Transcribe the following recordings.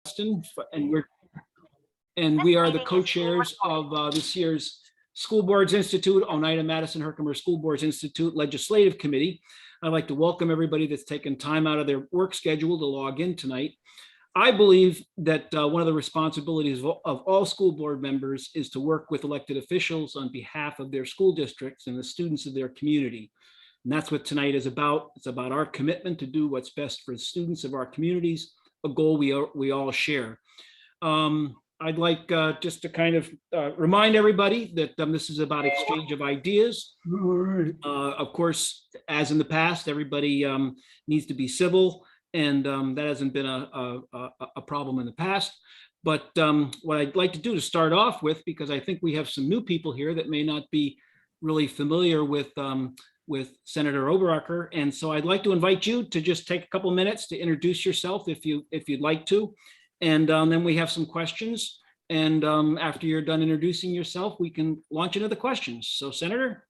Austin, and we are the co-chairs of this year's School Boards Institute, Oneida-Madison-Herkimer School Boards Institute Legislative Committee. I'd like to welcome everybody that's taken time out of their work schedule to log in tonight. I believe that one of the responsibilities of all school board members is to work with elected officials on behalf of their school districts and the students of their community. And that's what tonight is about. It's about our commitment to do what's best for the students of our communities, a goal we all share. I'd like just to kind of remind everybody that this is about exchange of ideas. All right. Of course, as in the past, everybody needs to be civil, and that hasn't been a problem in the past. But what I'd like to do to start off with, because I think we have some new people here that may not be really familiar with Senator Oberacker, and so I'd like to invite you to just take a couple minutes to introduce yourself if you'd like to. And then we have some questions. And after you're done introducing yourself, we can launch into the questions. So, Senator.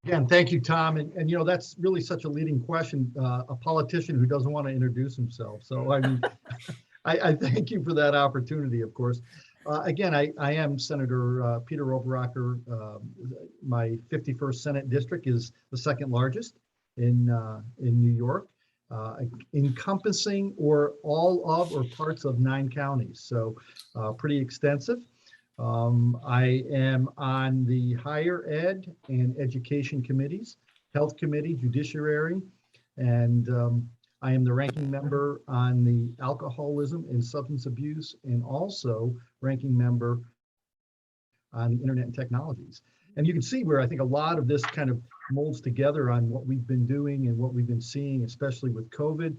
Again, thank you, Tom. And you know, that's really such a leading question, a politician who doesn't want to introduce himself. So I mean, I thank you for that opportunity, of course. Again, I am Senator Peter Oberacker. My 51st Senate district is the second largest in New York. Encompassing or all of or parts of 9 counties, so pretty extensive. I am on the higher ed and education committees, health committee, judiciary, and I am the ranking member on the alcoholism and substance abuse, and also ranking member on the internet and technologies. And you can see where I think a lot of this kind of molds together on what we've been doing and what we've been seeing, especially with COVID,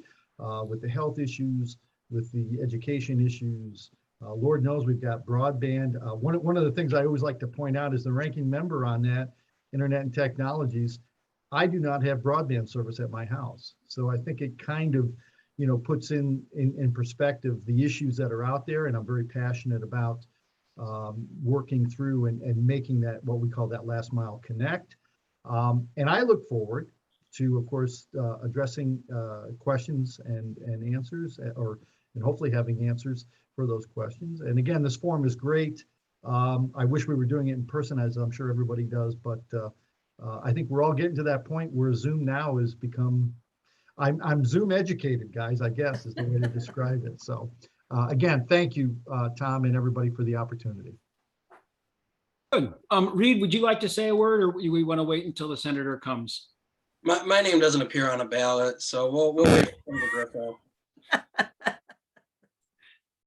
with the health issues, with the education issues. Lord knows we've got broadband. One of the things I always like to point out is the ranking member on that, internet and technologies. I do not have broadband service at my house. So I think it kind of, you know, puts in perspective the issues that are out there, and I'm very passionate about working through and making that what we call that last mile connect. And I look forward to, of course, addressing questions and answers, and hopefully having answers for those questions. And again, this forum is great. I wish we were doing it in person, as I'm sure everybody does, but I think we're all getting to that point where Zoom now has become, I'm Zoom educated, guys, I guess is the way to describe it. So again, thank you, Tom, and everybody for the opportunity. Good. Reed, would you like to say a word, or we want to wait until the senator comes? My name doesn't appear on a ballot, so we'll wait for the Griffo.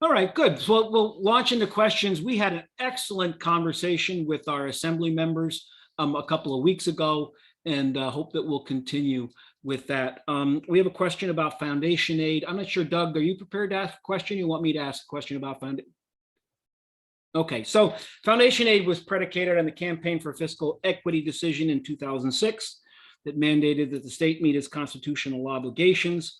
All right, good. So we'll launch into questions. We had an excellent conversation with our assembly members a couple of weeks ago, and hope that we'll continue with that. We have a question about foundation aid. I'm not sure, Doug, are you prepared to ask a question? You want me to ask a question about foundation? Okay, so foundation aid was predicated on the Campaign for Fiscal Equity decision in 2006 that mandated that the state meet its constitutional obligations.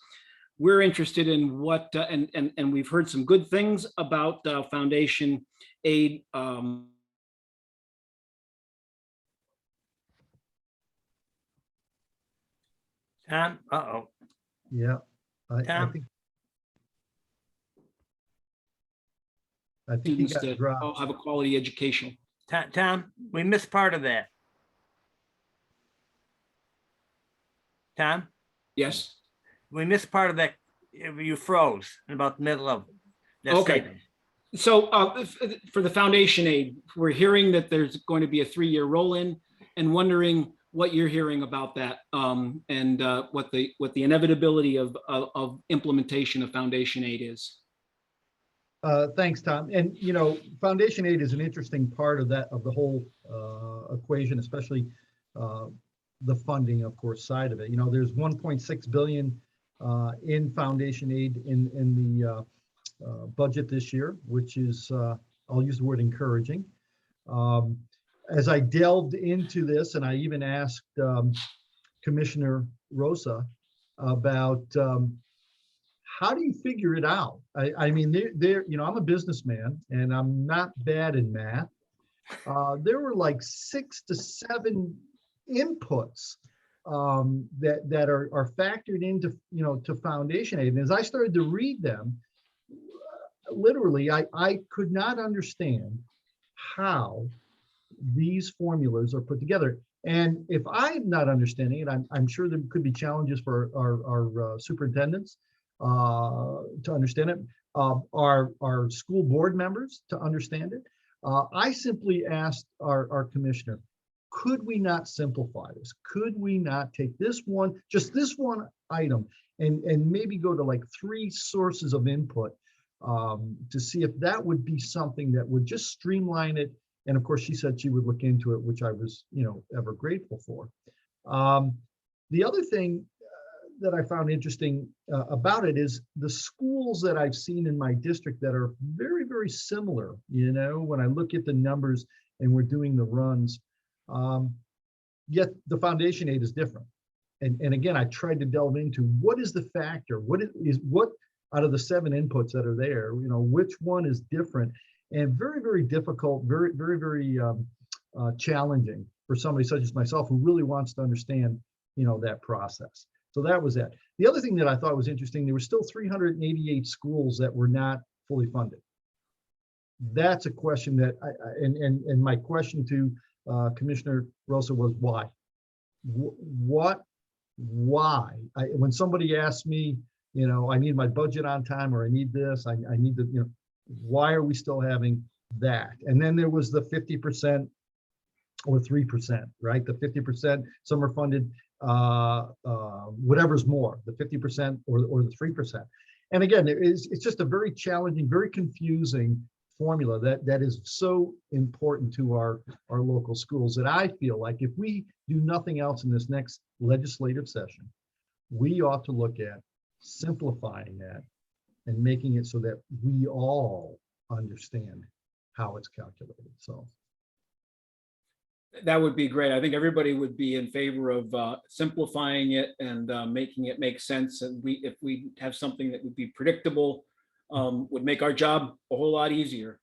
We're interested in what, and we've heard some good things about foundation aid. Tom? Uh-oh. Yeah, I think you got dropped. All have a quality education. Tom, we missed part of that. Tom? Yes. We missed part of that. You froze in about the middle of that Okay. statement. So for the foundation aid, we're hearing that there's going to be a 3-year roll-in, and wondering what you're hearing about that, and what the inevitability of implementation of foundation aid is. Thanks, Tom. And you know, foundation aid is an interesting part of the whole equation, especially the funding, of course, side of it. You know, there's 1.6 billion in foundation aid in the budget this year, which is, I'll use the word encouraging. As I delved into this, and I even asked Commissioner Rosa about how do you figure it out? I mean, you know, I'm a businessman and I'm not bad in math. There were like 6 to 7 inputs that are factored into, you know, to foundation aid. And as I started to read them, literally, I could not understand how these formulas are put together. And if I'm not understanding it, I'm sure there could be challenges for our superintendents to understand it, our school board members to understand it. I simply asked our commissioner, could we not simplify this? Could we not take this one, just this one item, and maybe go to like 3 sources of input to see if that would be something that would just streamline it. And of course, she said she would look into it, which I was, ever grateful for. The other thing that I found interesting about it is the schools that I've seen in my district that are very, very similar, when I look at the numbers and we're doing the runs, yet the foundation aid is different. And again, I tried to delve into what is the factor, what out of the 7 inputs that are there, which one is different, and very, very difficult, very, very, very challenging for somebody such as myself who really wants to understand, that process. So that was it. The other thing that I thought was interesting, there were still 388 schools that were not fully funded. That's a question that and my question to Commissioner Rosa was why? Why? When somebody asks me, I need my budget on time, or I need this, I need to, why are we still having that? And then there was the 50% or 3%, right? The 50%, some are funded, whatever's more, the 50% or the 3%. And again, it's just a very challenging, very confusing formula that is so important to our local schools that I feel like if we do nothing else in this next legislative session, we ought to look at simplifying that and making it so that we all understand how it's calculated. So that would be great. I think everybody would be in favor of simplifying it and making it make sense. And if we have something that would be predictable, would make our job a whole lot easier.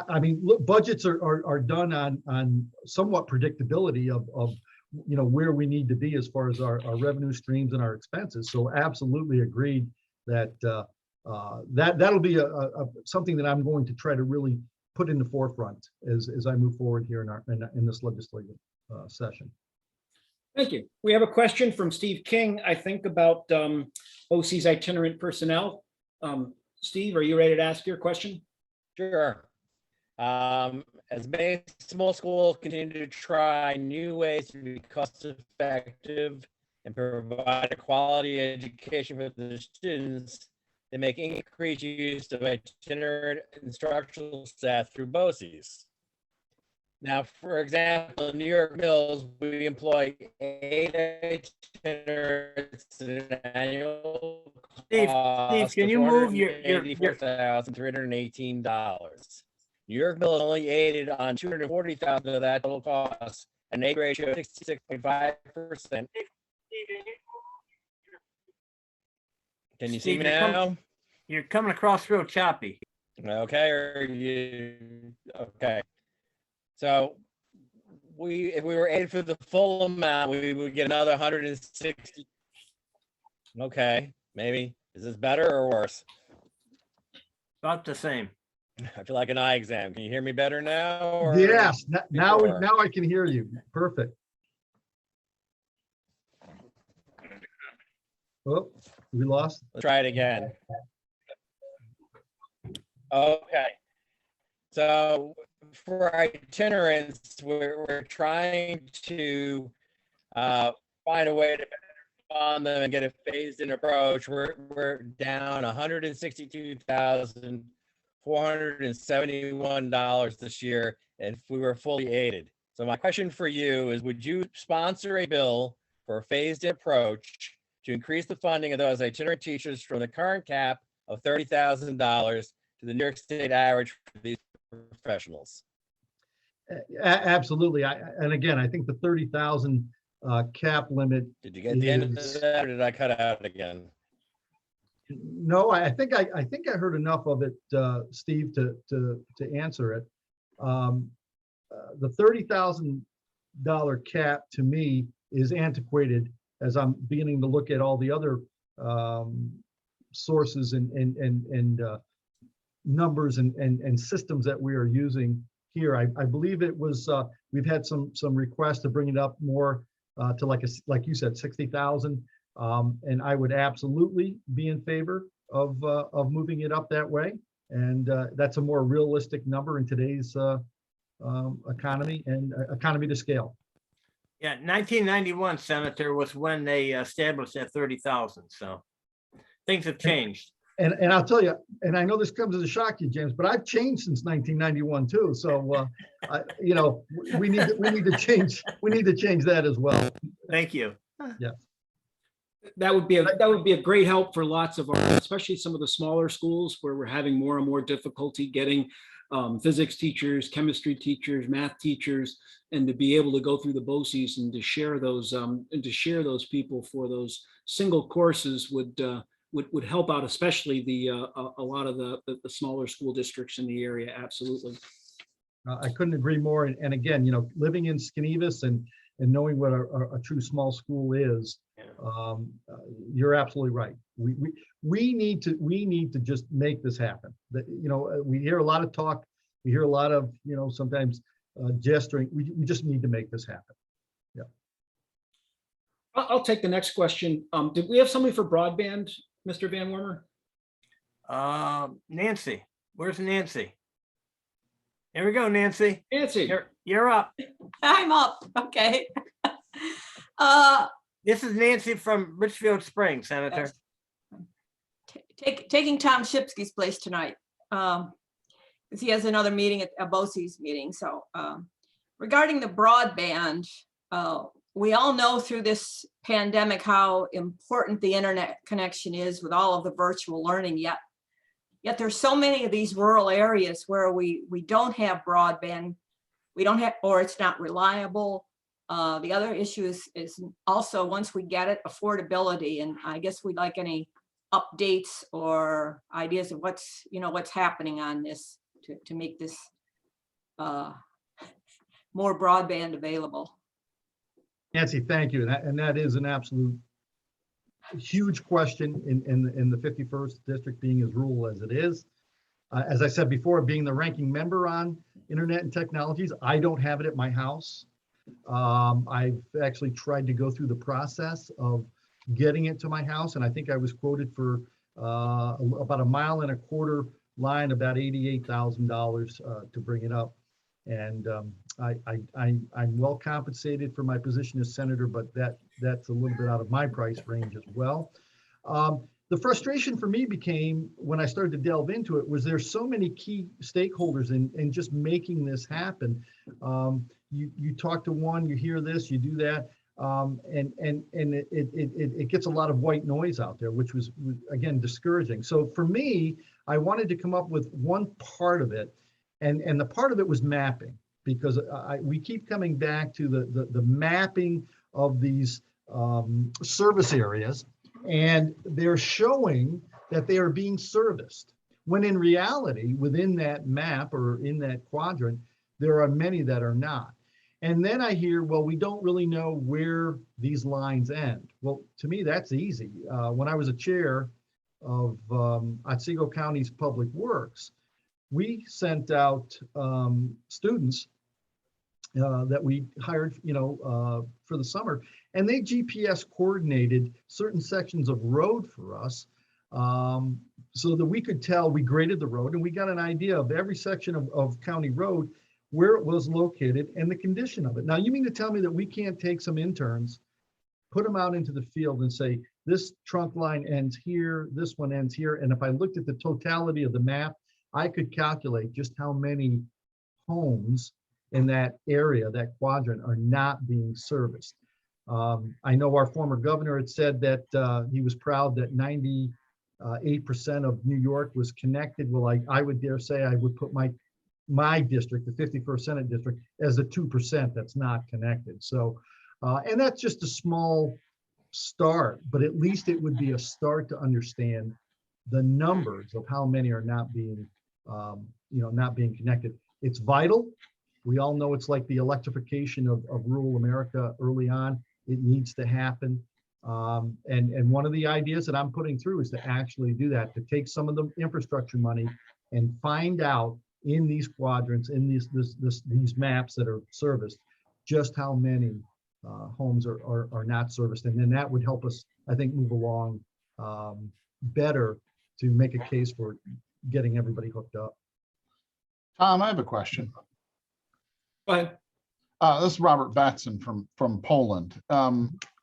I mean, look, budgets are done on somewhat predictability of where we need to be as far as our revenue streams and our expenses. So absolutely agreed that that'll be something that I'm going to try to really put in the forefront as I move forward here in this legislative session. Thank you. We have a question from Steve King, I think, about OC's itinerant personnel. Steve, are you ready to ask your question? Sure. As many small schools continue to try new ways to be cost effective and provide a quality education for the students, they make increased use of itinerant instructional staff through BOCES. Now, for example, in New York Mills, we employ 8 itinerants at an annual Steve, can you move your $4,318. New York Mills only aided on $240,000 of that total cost, an aid ratio of 66.5%. Can you see me now? You're coming across real choppy. Okay, okay. So if we were aided for the full amount, we would get another 160. Okay, maybe. Is this better or worse? About the same. I feel like an eye exam. Can you hear me better now? Or yes, now I can hear you. Perfect. Oh, we lost. Let's try it again. Okay. So for itinerants, we're trying to find a way to fund them and get a phased-in approach. We're down $162,471 this year, and if we were fully aided. So my question for you is, would you sponsor a bill for a phased-in approach to increase the funding of those itinerant teachers from the current cap of $30,000 to the New York State average for these professionals? Absolutely. And again, I think the 30,000 cap limit. Did you get the end of that, or did I cut out again? No, I think I heard enough of it, Steve, to answer it. The $30,000 cap to me is antiquated as I'm beginning to look at all the other sources and numbers and systems that we are using here. I believe it was, we've had some requests to bring it up more to like you said, 60,000. And I would absolutely be in favor of moving it up that way. And that's a more realistic number in today's economy and economy to scale. Yeah, 1991, Senator, was when they established that 30,000. So things have changed. And I'll tell you, and I know this comes as a shock to you, James, but I've changed since 1991 too. So, you know, we need to change. We need to change that as well. Thank you. Yeah. That would be a great help for lots of our, especially some of the smaller schools where we're having more and more difficulty getting physics teachers, chemistry teachers, math teachers, and to be able to go through the BOCES and to share those people for those single courses would help out, especially a lot of the smaller school districts in the area. Absolutely. I couldn't agree more. And again, you know, living in Skanevis and knowing what a true small school is, you're absolutely right. We need to just make this happen. That, you know, we hear a lot of talk, we hear a lot of, you know, sometimes gesturing. We just need to make this happen. Yeah. I'll take the next question. Did we have somebody for broadband, Mr. Van Wormer? Nancy, where's Nancy? Here we go, Nancy. Nancy, You're up. I'm up, okay. This is Nancy from Richfield Springs, Senator. Taking Tom Shipsky's place tonight. Because he has another meeting at a BOCES meeting. So regarding the broadband, we all know through this pandemic how important the internet connection is with all of the virtual learning, yet there's so many of these rural areas where we don't have broadband, we don't have, or it's not reliable. The other issue is also, once we get it, affordability. And I guess we'd like any updates or ideas of what's happening on this to make this more broadband available. Nancy, thank you. And that is an absolute huge question in the 51st district, being as rural as it is. As I said before, being the ranking member on internet and technologies, I don't have it at my house. I've actually tried to go through the process of getting it to my house, and I think I was quoted for about 1.25 mile line, about $88,000 to bring it up. And I'm well compensated for my position as senator, but that's a little bit out of my price range as well. The frustration for me became, when I started to delve into it, was there's so many key stakeholders in just making this happen. You talk to one, you hear this, you do that, and it gets a lot of white noise out there, which was again discouraging. So for me, I wanted to come up with one part of it, and the part of it was mapping, because we keep coming back to the mapping of these service areas, and they're showing that they are being serviced, when in reality, within that map or in that quadrant, there are many that are not. And then I hear, well, we don't really know where these lines end. Well, to me, that's easy. When I was a chair of Otsego County's Public Works, we sent out students that we hired, for the summer, and they GPS coordinated certain sections of road for us, so that we could tell. We graded the road, and we got an idea of every section of county road, where it was located and the condition of it. Now, you mean to tell me that we can't take some interns, put them out into the field and say, this trunk line ends here, this one ends here, and if I looked at the totality of the map, I could calculate just how many homes in that area, that quadrant, are not being serviced. I know our former governor had said that he was proud that 98% of New York was connected. Well, I would dare say I would put my district, the 51st Senate district, as the 2% that's not connected. So, and that's just a small start, but at least it would be a start to understand the numbers of how many are not being, not being connected. It's vital. We all know it's like the electrification of rural America early on. It needs to happen. And one of the ideas that I'm putting through is to actually do that, to take some of the infrastructure money and find out in these quadrants, in these maps that are serviced, just how many homes are not serviced. And then that would help us, I think, move along better to make a case for getting everybody hooked up. Tom, I have a question. Go ahead. This is Robert Batson from Poland.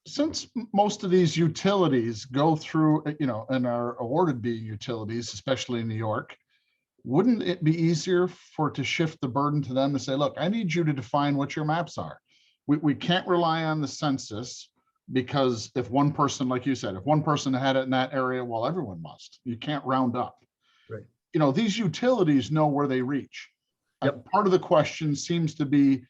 Since most of these utilities go through, and are awarded to be utilities, especially in New York, wouldn't it be easier to shift the burden to them to say, look, I need you to define what your maps are. We can't rely on the census, because if one person, like you said, if one person had it in that area, well, everyone must. You can't round up. Right. These utilities know where they reach. Yep. Part of the question seems to be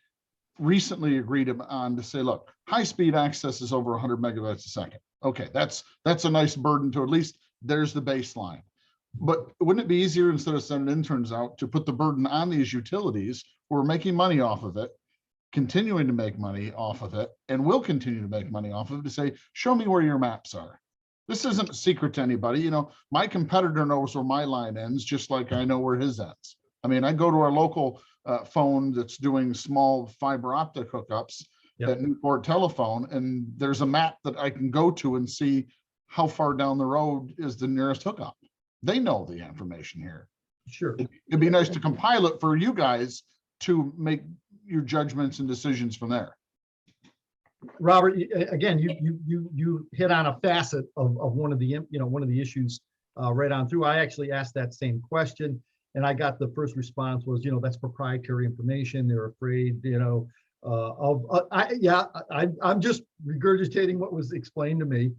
recently agreed on to say, look, high-speed access is over 100 megabytes a second. Okay, that's a nice burden to, at least there's the baseline. But wouldn't it be easier, instead of sending interns out, to put the burden on these utilities who are making money off of it, continuing to make money off of it, and will continue to make money off of it, to say, show me where your maps are. This isn't a secret to anybody. My competitor knows where my line ends, just like I know where his ends. I mean, I go to our local phone that's doing small fiber optic hookups at Newport Telephone, and there's a map that I can go to and see how far down the road is the nearest hookup. They know the information here. Sure. It'd be nice to compile it for you guys to make your judgments and decisions from there. Robert, again, you hit on a facet of one of the issues right on through. I actually asked that same question, and I got the first response was, that's proprietary information. They're afraid, I'm just regurgitating what was explained to me.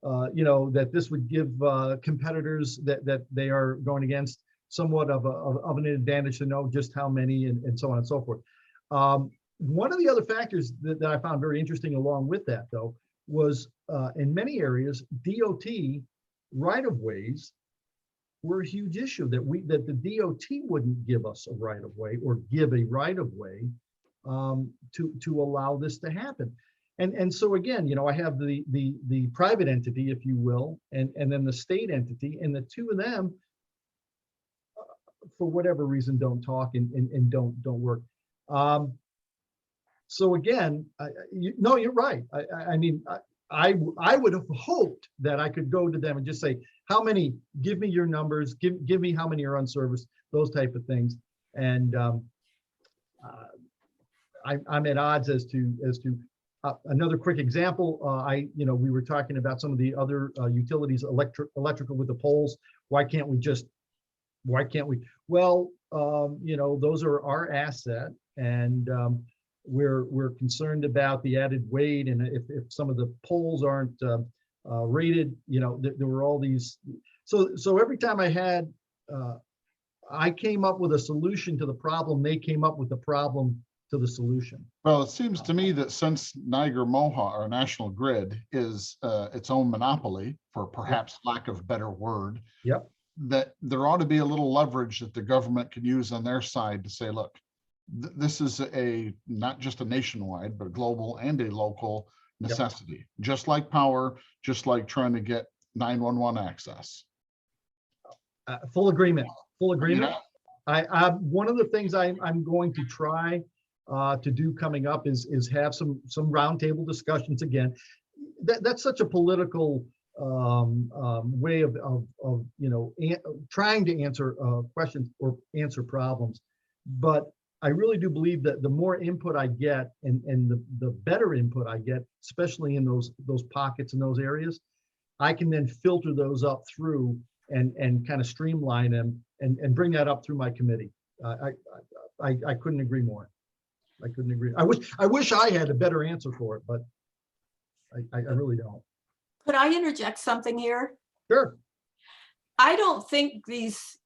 That this would give competitors that they are going against somewhat of an advantage to know just how many and so on and so forth. One of the other factors that I found very interesting along with that, though, was in many areas, DOT right-of-ways were a huge issue, that the DOT wouldn't give us a right-of-way or give a right-of-way to allow this to happen. And so again, I have the private entity, if you will, and then the state entity, and the two of them, for whatever reason, don't talk and don't work. So again, you're right. I mean, I would have hoped that I could go to them and just say, how many? Give me your numbers. Give me how many are unserviced. Those type of things. And I'm at odds as to another quick example. We were talking about some of the other utilities, electrical with the poles. Why can't we? Well, those are our asset, and we're concerned about the added weight, and if some of the poles aren't rated, there were all these. So every time I came up with a solution to the problem, they came up with the problem to the solution. Well, it seems to me that since Niagara-Mohawk, or National Grid, is its own monopoly, for perhaps lack of a better word, that there ought to be a little leverage that the government can use on their side to say, look, this is not just a nationwide, but a global and a local necessity, just like power, just like trying to get 911 access. Full agreement. Yeah. One of the things I'm going to try to do coming up is have some roundtable discussions again. That's such a political way of trying to answer questions or answer problems. But I really do believe that the more input I get and the better input I get, especially in those pockets in those areas, I can then filter those up through and kind of streamline them and bring that up through my committee. I couldn't agree more. I couldn't agree. I wish I had a better answer for it, but I really don't. Could I interject something here? Sure. I don't think these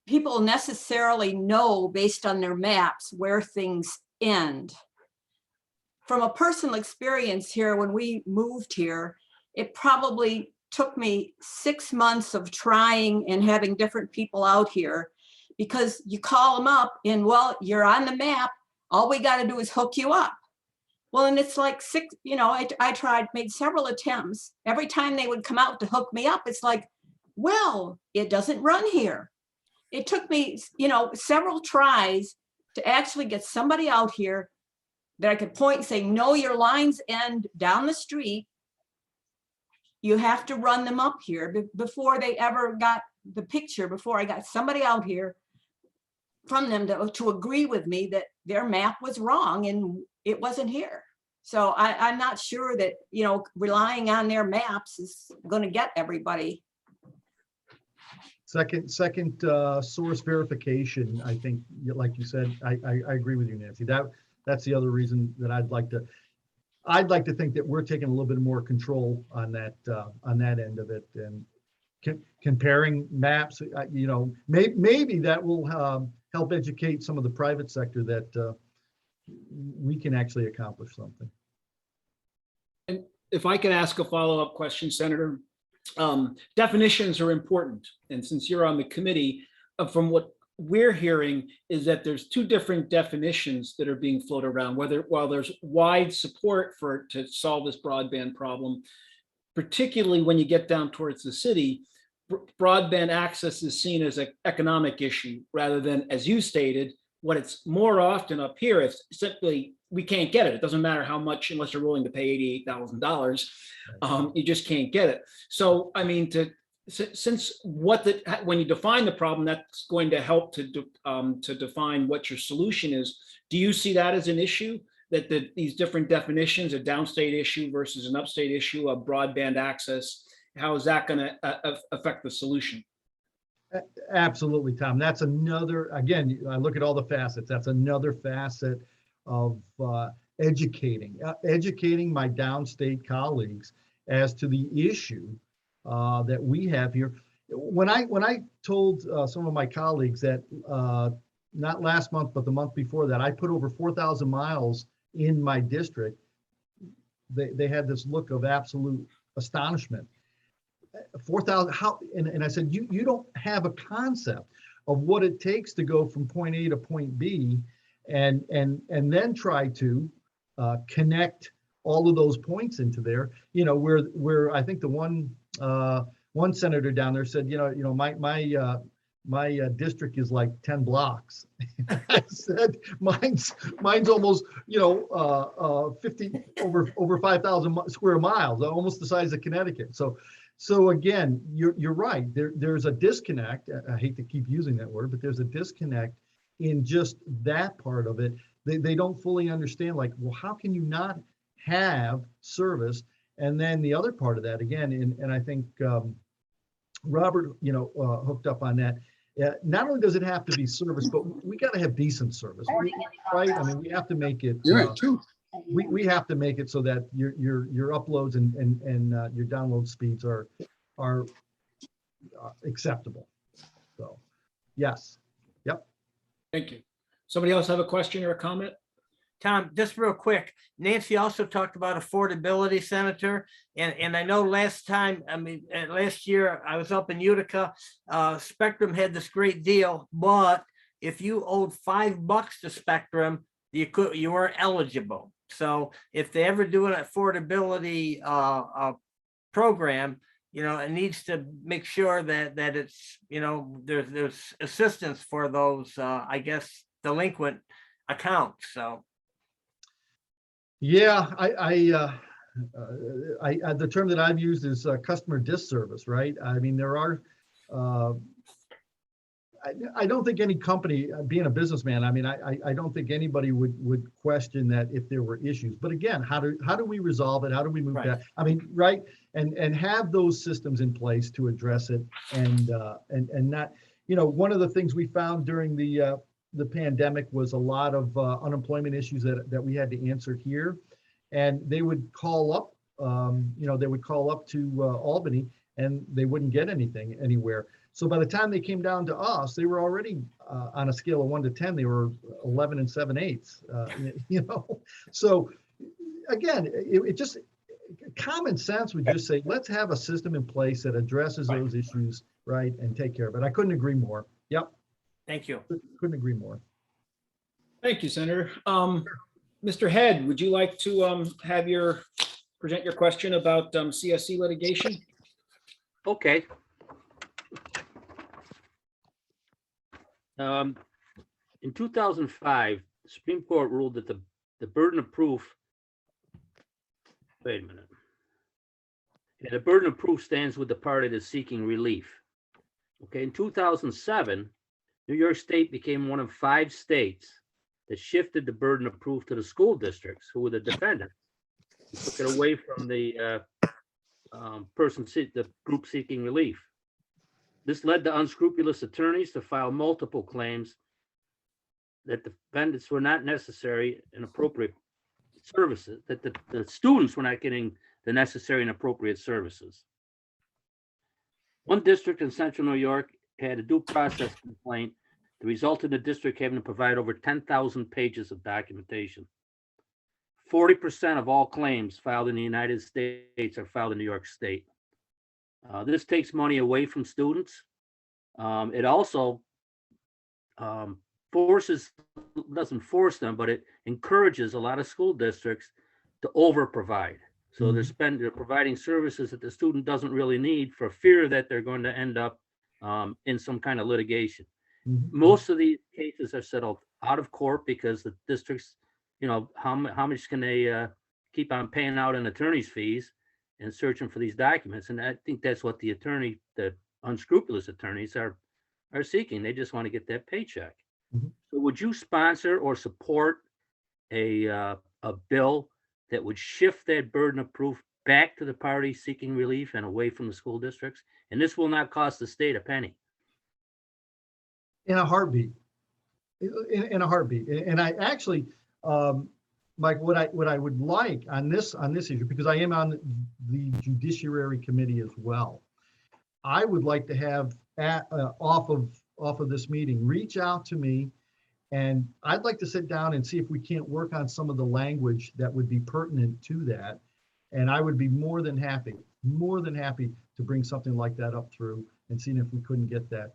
people necessarily know based on their maps where things end. From a personal experience here, when we moved here, it probably took me 6 months of trying and having different people out here, because you call them up and, well, you're on the map. All we got to do is hook you up. Well, and it's like I made several attempts. Every time they would come out to hook me up, it's like, well, it doesn't run here. It took me, several tries to actually get somebody out here that I could point and say, no, your lines end down the street. You have to run them up here before they ever got the picture, before I got somebody out here from them to agree with me that their map was wrong and it wasn't here. So I'm not sure that, relying on their maps is going to get everybody. Second source verification, I think, like you said, I agree with you, Nancy. That's the other reason that I'd like to think that we're taking a little bit more control on that end of it, and comparing maps, maybe that will help educate some of the private sector that we can actually accomplish something. And if I can ask a follow-up question, Senator, definitions are important. And since you're on the committee, from what we're hearing is that there's two different definitions that are being floated around, while there's wide support to solve this broadband problem, particularly when you get down towards the city, broadband access is seen as an economic issue rather than, as you stated, what it's more often up here is simply we can't get it. It doesn't matter how much, unless you're willing to pay $88,000, you just can't get it. So, I mean, when you define the problem, that's going to help to define what your solution is. Do you see that as an issue, that these different definitions, a downstate issue versus an upstate issue of broadband access, how is that going to affect the solution? Absolutely, Tom. That's another, again, I look at all the facets. That's another facet of educating my downstate colleagues as to the issue that we have here. When I told some of my colleagues that not last month, but the month before that, I put over 4,000 miles in my district, they had this look of absolute astonishment. 4,000, how? And I said, you don't have a concept of what it takes to go from point A to point B, and then try to connect all of those points into there. Where I think the one senator down there said, my district is like 10 blocks. I said, mine's almost, 50 over 5,000 square miles, almost the size of Connecticut. So again, you're right. There's a disconnect. I hate to keep using that word, but there's a disconnect in just that part of it. They don't fully understand, like, well, how can you not have service? And then the other part of that, again, and I think Robert, hooked up on that. Not only does it have to be service, but we got to have decent service, right? I mean, we have to make it. You're right, too. We have to make it so that your uploads and your download speeds are acceptable. So, yes, yep. Thank you. Somebody else have a question or a comment? Tom, just real quick, Nancy also talked about affordability, Senator, and I know last year I was up in Utica, Spectrum had this great deal, but if you owed $5 to Spectrum, you weren't eligible. So if they ever do an affordability program, it needs to make sure that it's, there's assistance for those, I guess, delinquent accounts. So. Yeah, the term that I've used is customer disservice, right? I mean, there are, I don't think any company, being a businessman, I mean, I don't think anybody would question that if there were issues. But again, how do we resolve it? How do we move that? I mean, right? And have those systems in place to address it, and not, one of the things we found during the pandemic was a lot of unemployment issues that we had to answer here, and they would call up, to Albany, and they wouldn't get anything anywhere. So by the time they came down to us, they were already on a scale of 1 to 10, they were 11 and 7/8. So again, it just, common sense would just say, let's have a system in place that addresses those issues, right, and take care of it. I couldn't agree more. Yep. Thank you. Couldn't agree more. Thank you, Senator. Mr. Head, would you like to present your question about CSC litigation? Okay. In 2005, the Supreme Court ruled that the burden of proof, wait a minute. Yeah, the burden of proof stands with the party that's seeking relief. Okay, in 2007, New York State became one of 5 states that shifted the burden of proof to the school districts, who were the defendants. Took it away from the the group seeking relief. This led to unscrupulous attorneys to file multiple claims that the defendants were not necessary and appropriate services, that the students were not getting the necessary and appropriate services. One district in central New York had a due process complaint. The result in the district having to provide over 10,000 pages of documentation. 40% of all claims filed in the United States are filed in New York State. This takes money away from students. It also doesn't force them, but it encourages a lot of school districts to over provide. So they're providing services that the student doesn't really need for fear that they're going to end up in some kind of litigation. Most of these cases are settled out of court because the districts, you know, how much can they keep on paying out in attorney's fees and searching for these documents? And I think that's what the unscrupulous attorneys are seeking. They just want to get that paycheck. So would you sponsor or support a bill that would shift that burden of proof back to the party seeking relief and away from the school districts? And this will not cost the state a penny. In a heartbeat. In a heartbeat. And I actually, Mike, what I would like on this issue, because I am on the Judiciary Committee as well, I would like to have off of this meeting, reach out to me, and I'd like to sit down and see if we can't work on some of the language that would be pertinent to that. And I would be more than happy to bring something like that up through and seeing if we couldn't get that.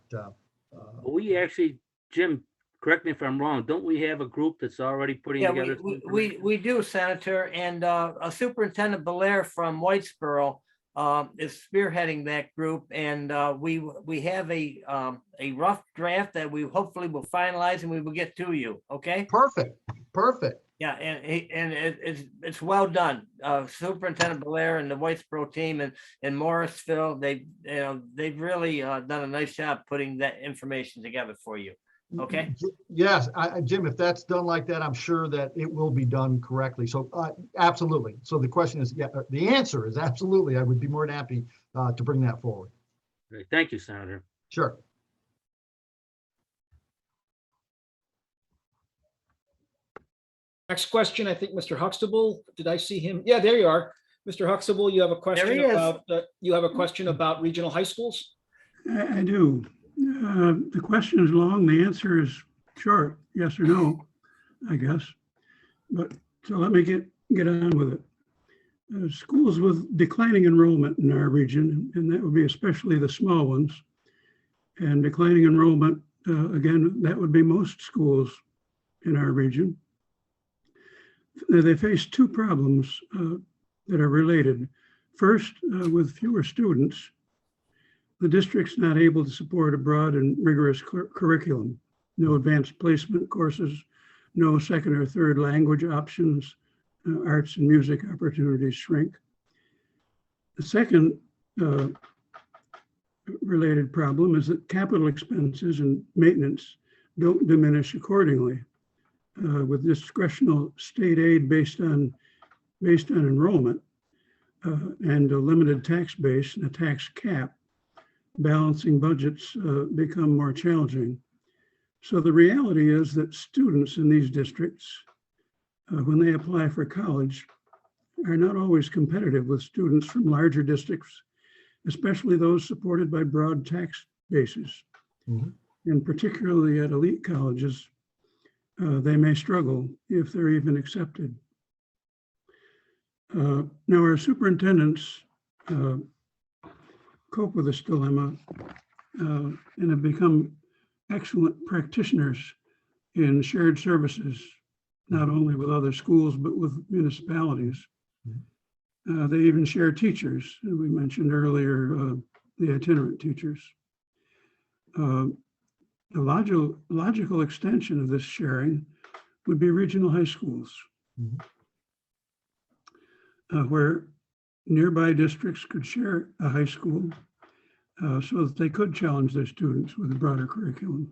We actually, Jim, correct me if I'm wrong, don't we have a group that's already putting together? We do, Senator, and Superintendent Belair from Whitesboro is spearheading that group, and we have a rough draft that we hopefully will finalize and we will get to you. Okay. Perfect. Yeah, and it's well done. Superintendent Belair and the Whitesboro team and Morrisville, they've really done a nice job putting that information together for you. Okay. Yes, Jim, if that's done like that, I'm sure that it will be done correctly. So absolutely. So the question is, yeah, the answer is absolutely. I would be more than happy to bring that forward. Great. Thank you, Senator. Sure. Next question, I think Mr. Huxtable, did I see him? Yeah, there you are. Mr. Huxtable, you have a question about regional high schools? I do. The question is long, the answer is short, yes or no, I guess. But so let me get on with it. Schools with declining enrollment in our region, and that would be especially the small ones, and declining enrollment, again, that would be most schools in our region. They face 2 problems that are related. First, with fewer students, the district's not able to support a broad and rigorous curriculum. No advanced placement courses, no second or third language options, arts and music opportunities shrink. The second related problem is that capital expenses and maintenance don't diminish accordingly. With discretional state aid based on enrollment and a limited tax base and a tax cap, balancing budgets become more challenging. So the reality is that students in these districts, when they apply for college, are not always competitive with students from larger districts, especially those supported by broad tax bases. And particularly at elite colleges, they may struggle if they're even accepted. Now our superintendents cope with this dilemma and have become excellent practitioners in shared services, not only with other schools, but with municipalities. They even share teachers. We mentioned earlier the itinerant teachers. The logical extension of this sharing would be regional high schools, Mhm. Where nearby districts could share a high school so that they could challenge their students with a broader curriculum.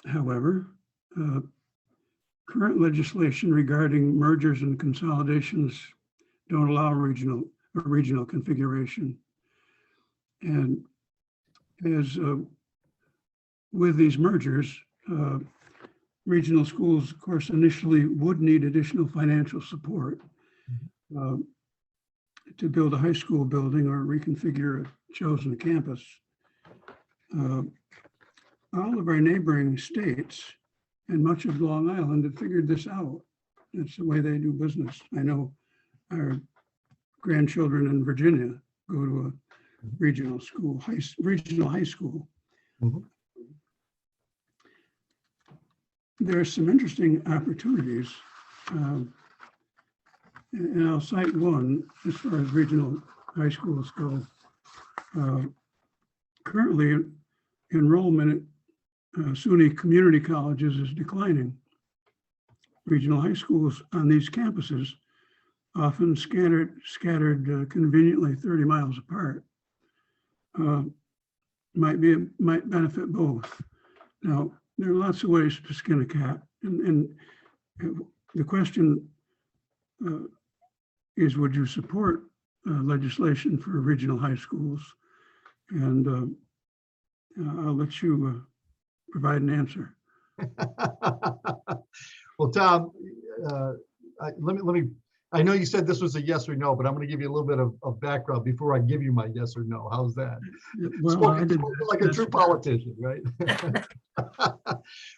However, current legislation regarding mergers and consolidations don't allow a regional configuration. And as with these mergers, regional schools, of course, initially would need additional financial support to build a high school building or reconfigure a chosen campus. All of our neighboring states and much of Long Island have figured this out. It's the way they do business. I know our grandchildren in Virginia go to a regional high school. Mhm. There are some interesting opportunities. And I'll cite one as far as regional high schools go. Currently, enrollment at SUNY community colleges is declining. Regional high schools on these campuses, often scattered conveniently 30 miles apart, might benefit both. Now, there are lots of ways to skin a cat, and the question is, would you support legislation for regional high schools? And I'll let you provide an answer. Well, Tom, let me, I know you said this was a yes or no, but I'm going to give you a little bit of background before I give you my yes or no. How's that? Well, I did Spoken like a true politician, right?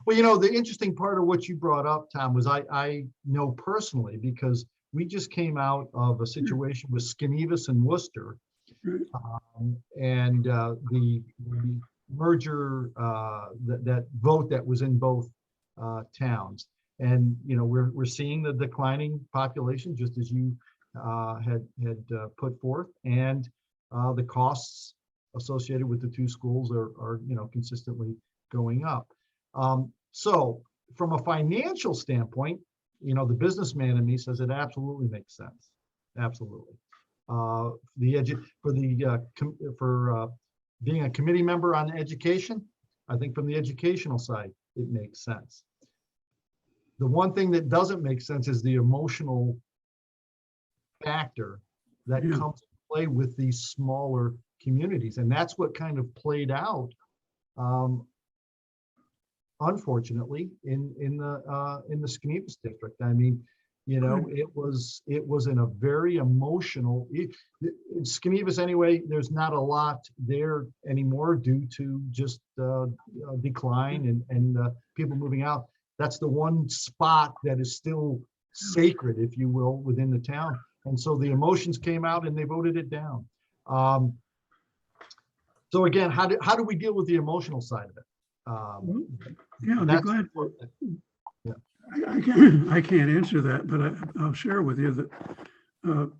Well, you know, the interesting part of what you brought up, Tom, was I know personally, because we just came out of a situation with Skenevis and Worcester, and the merger, that vote that was in both towns. And, you know, we're seeing the declining population, just as you had put forth, and the costs associated with the two schools are you know, consistently going up. So from a financial standpoint, you know, the businessman in me says it absolutely makes sense. Absolutely. For being a committee member on education, I think from the educational side, it makes sense. The one thing that doesn't make sense is the emotional factor that comes into play with these smaller communities. And that's what kind of played out, unfortunately, in the Skenevis district. I mean, you know, it was in a very emotional, in Skenevis anyway, there's not a lot there anymore due to just decline and people moving out. That's the one spot that is still sacred, if you will, within the town. And so the emotions came out and they voted it down. So again, how do we deal with the emotional side of it? Yeah, I'll be glad. I can't answer that, but I'll share with you that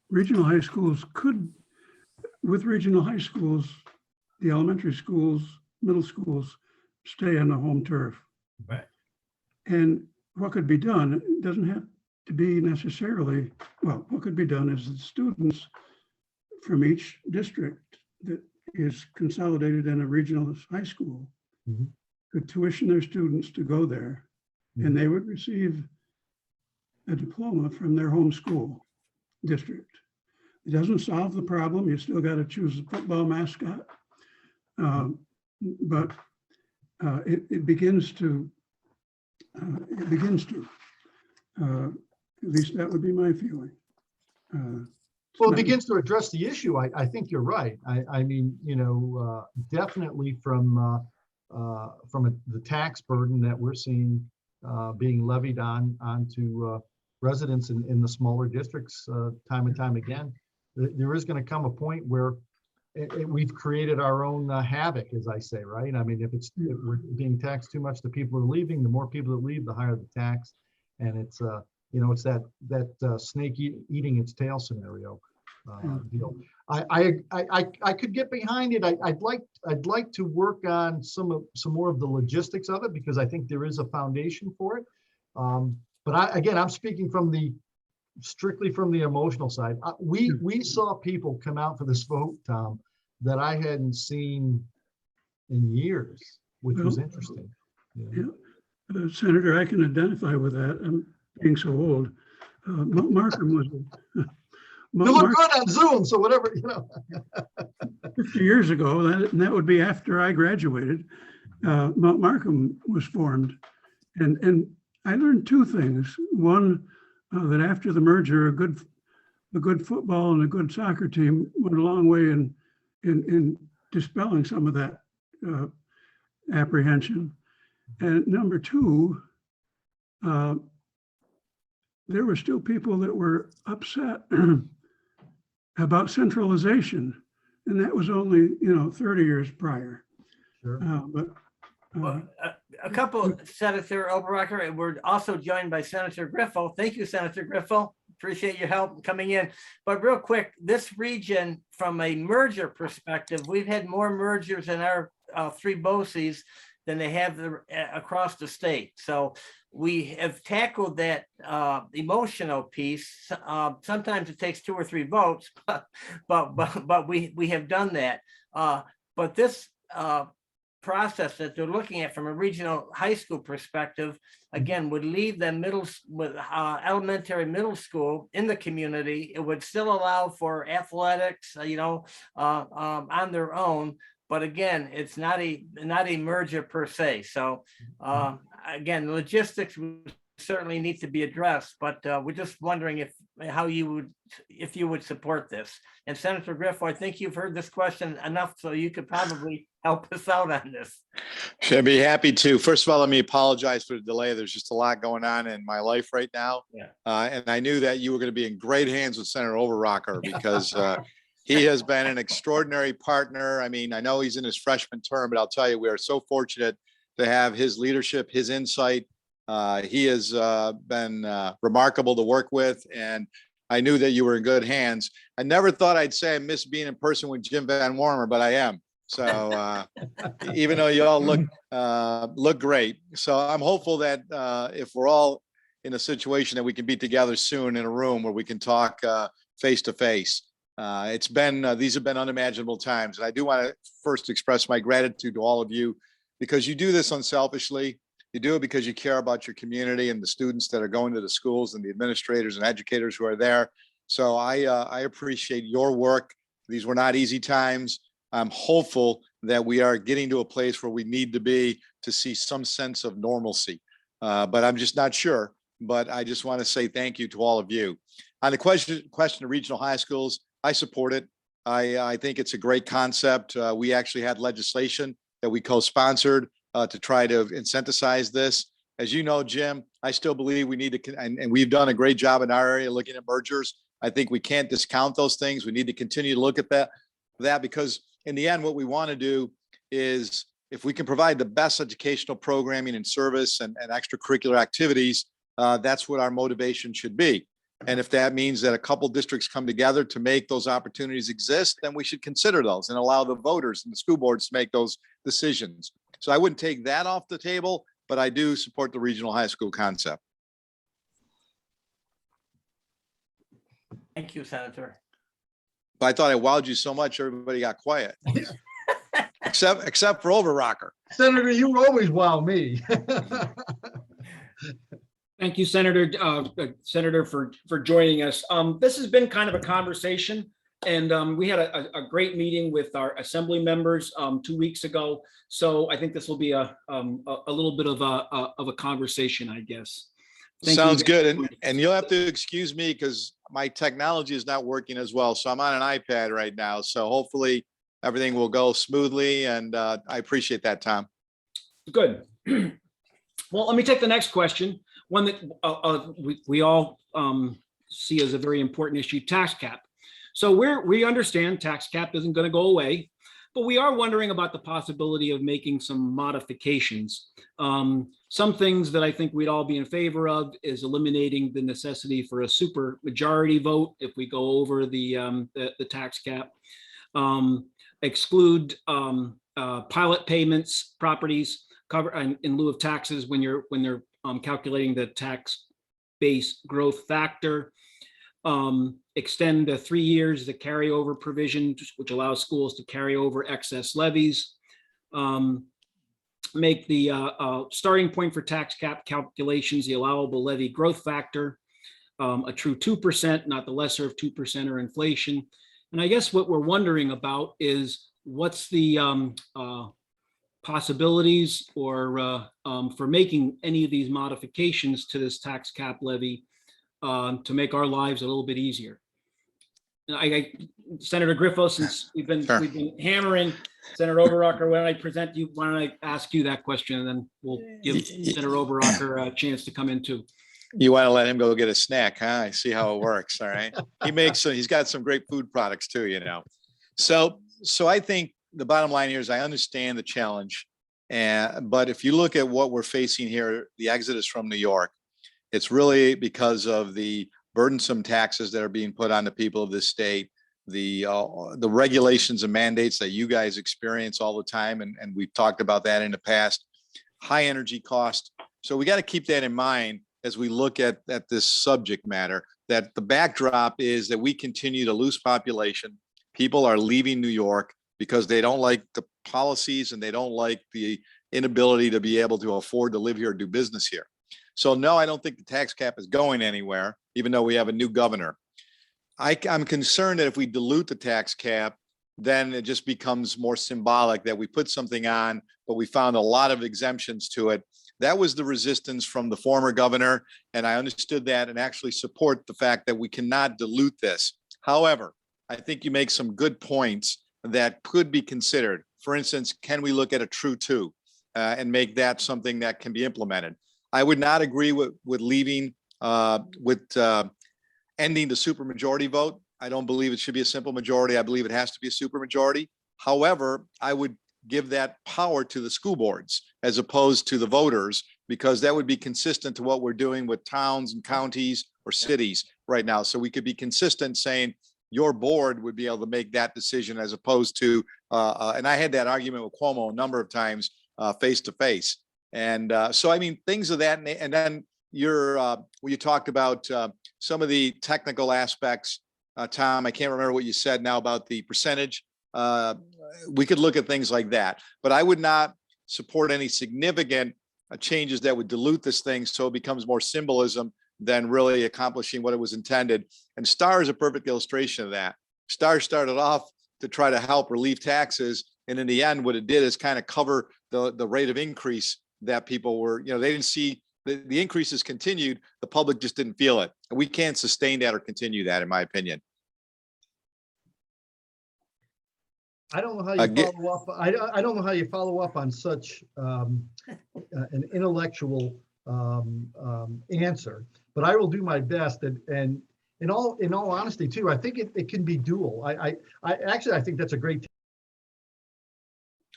regional high schools with regional high schools, the elementary schools, middle schools stay on the home turf. Right. And what could be done, it doesn't have to be necessarily, well, what could be done is the students from each district that is consolidated in a regional high school could tuition their students to go there, and they would receive a diploma from their home school district. It doesn't solve the problem. You still got to choose a football mascot, but it begins to, at least that would be my feeling. Well, it begins to address the issue. I think you're right. I mean, you know, definitely from the tax burden that we're seeing being levied onto residents in the smaller districts time and time again, there is going to come a point where we've created our own havoc, as I say, right? I mean, if we're being taxed too much, the people are leaving. The more people that leave, the higher the tax, and it's you know, it's that snake eating its tail scenario deal. I could get behind it. I'd like to work on some more of the logistics of it because I think there is a foundation for it. But again, I'm speaking strictly from the emotional side. We saw people come out for this vote, Tom, that I hadn't seen in years, which was interesting. Yeah. Senator, I can identify with that. I'm being so old. Markham was. You look good on Zoom, so whatever, 50 years ago, that would be after I graduated. Mount Markham was formed, and I learned two things. One, that after the merger, a good football and a good soccer team went a long way in dispelling some of that apprehension. And number two, there were still people that were upset about centralization, and that was only 30 years prior. Sure. Well, a couple, Senator Oberacker, and we're also joined by Senator Griffo. Thank you, Senator Griffo. Appreciate your help coming in. But real quick, this region, from a merger perspective, we've had more mergers in our three BOCES than they have across the state. So we have tackled that emotional piece. Sometimes it takes 2 or 3 votes, but we have done that. But this process that they're looking at from a regional high school perspective, again, would leave them elementary, middle school in the community. It would still allow for athletics, on their own. But again, it's not a merger per se. So again, logistics certainly need to be addressed, but we're just wondering if you would support this. And Senator Griffo, I think you've heard this question enough, so you could probably help us out on this. I'd be happy to. First of all, let me apologize for the delay. There's just a lot going on in my life right now. Yeah. And I knew that you were going to be in great hands with Senator Overrocker because he has been an extraordinary partner. I mean, I know he's in his freshman term, but I'll tell you, we are so fortunate to have his leadership, his insight. He has been remarkable to work with, and I knew that you were in good hands. I never thought I'd say I miss being in person with Jim Van Warmer, but I am. So even though you all look great. So I'm hopeful that if we're all in a situation that we can be together soon in a room where we can talk face to face. These have been unimaginable times. And I do want to first express my gratitude to all of you because you do this unselfishly. You do it because you care about your community and the students that are going to the schools and the administrators and educators who are there. So I appreciate your work. These were not easy times. I'm hopeful that we are getting to a place where we need to be to see some sense of normalcy. But I'm just not sure. But I just want to say thank you to all of you. On the question of regional high schools, I support it. I think it's a great concept. We actually had legislation that we co-sponsored to try to incentivize this. As you know, Jim, I still believe we need to, and we've done a great job in our area looking at mergers. I think we can't discount those things. We need to continue to look at that because in the end, what we want to do is if we can provide the best educational programming and service and extracurricular activities, that's what our motivation should be. And if that means that a couple districts come together to make those opportunities exist, then we should consider those and allow the voters and the school boards to make those decisions. So I wouldn't take that off the table, but I do support the regional high school concept. Thank you, Senator. But I thought I wowed you so much, everybody got quiet. except for Overrocker. Senator, you always wow me. Thank you, Senator, for joining us. This has been kind of a conversation, and we had a great meeting with our assembly members 2 weeks ago. So I think this will be a little bit of a conversation, I guess. Sounds good. And you'll have to excuse me because my technology is not working as well. So I'm on an iPad right now. So hopefully everything will go smoothly. And I appreciate that, Tom. Good. Well, let me take the next question. One that we all see as a very important issue, tax cap. So we understand tax cap isn't going to go away, but we are wondering about the possibility of making some modifications. Some things that I think we'd all be in favor of is eliminating the necessity for a super majority vote if we go over the tax cap. Exclude pilot payments, properties cover in lieu of taxes when they're calculating the tax base growth factor. Extend to 3 years the carryover provision, which allows schools to carry over excess levies. Make the starting point for tax cap calculations the allowable levy growth factor, a true 2%, not the lesser of 2% or inflation. And I guess what we're wondering about is what's the possibilities or for making any of these modifications to this tax cap levy to make our lives a little bit easier. Senator Griffo, since we've been hammering Senator Overrocker, why don't I ask you that question, and then we'll give Senator Overrocker a chance to come in too. You want to let him go get a snack, huh? I see how it works. All right. He's got some great food products too, you know. So I think the bottom line here is I understand the challenge. But if you look at what we're facing here, the exodus from New York, it's really because of the burdensome taxes that are being put on the people of this state, the regulations and mandates that you guys experience all the time. And we've talked about that in the past, high energy cost. So we got to keep that in mind as we look at this subject matter, that the backdrop is that we continue to lose population. People are leaving New York because they don't like the policies and they don't like the inability to be able to afford to live here or do business here. So no, I don't think the tax cap is going anywhere, even though we have a new governor. I'm concerned that if we dilute the tax cap, then it just becomes more symbolic that we put something on, but we found a lot of exemptions to it. That was the resistance from the former governor, and I understood that and actually support the fact that we cannot dilute this. However, I think you make some good points that could be considered. For instance, can we look at a true two and make that something that can be implemented? I would not agree with leaving, ending the supermajority vote. I don't believe it should be a simple majority. I believe it has to be a supermajority. However, I would give that power to the school boards as opposed to the voters, because that would be consistent to what we're doing with towns and counties or cities right now. So we could be consistent saying your board would be able to make that decision as opposed to, and I had that argument with Cuomo a number of times face to face. And so, I mean, things of that. And then when you talked about some of the technical aspects, Tom, I can't remember what you said now about the percentage. We could look at things like that, but I would not support any significant changes that would dilute this thing so it becomes more symbolism than really accomplishing what it was intended. And STAR is a perfect illustration of that. STAR started off to try to help relieve taxes, and in the end, what it did is kind of cover the rate of increase that people were, they didn't see the increases continued. The public just didn't feel it. And we can't sustain that or continue that, in my opinion. I don't know how you follow up. I don't know how you follow up on such an intellectual answer, but I will do my best. And in all honesty, too, I think it can be dual. I think that's a great.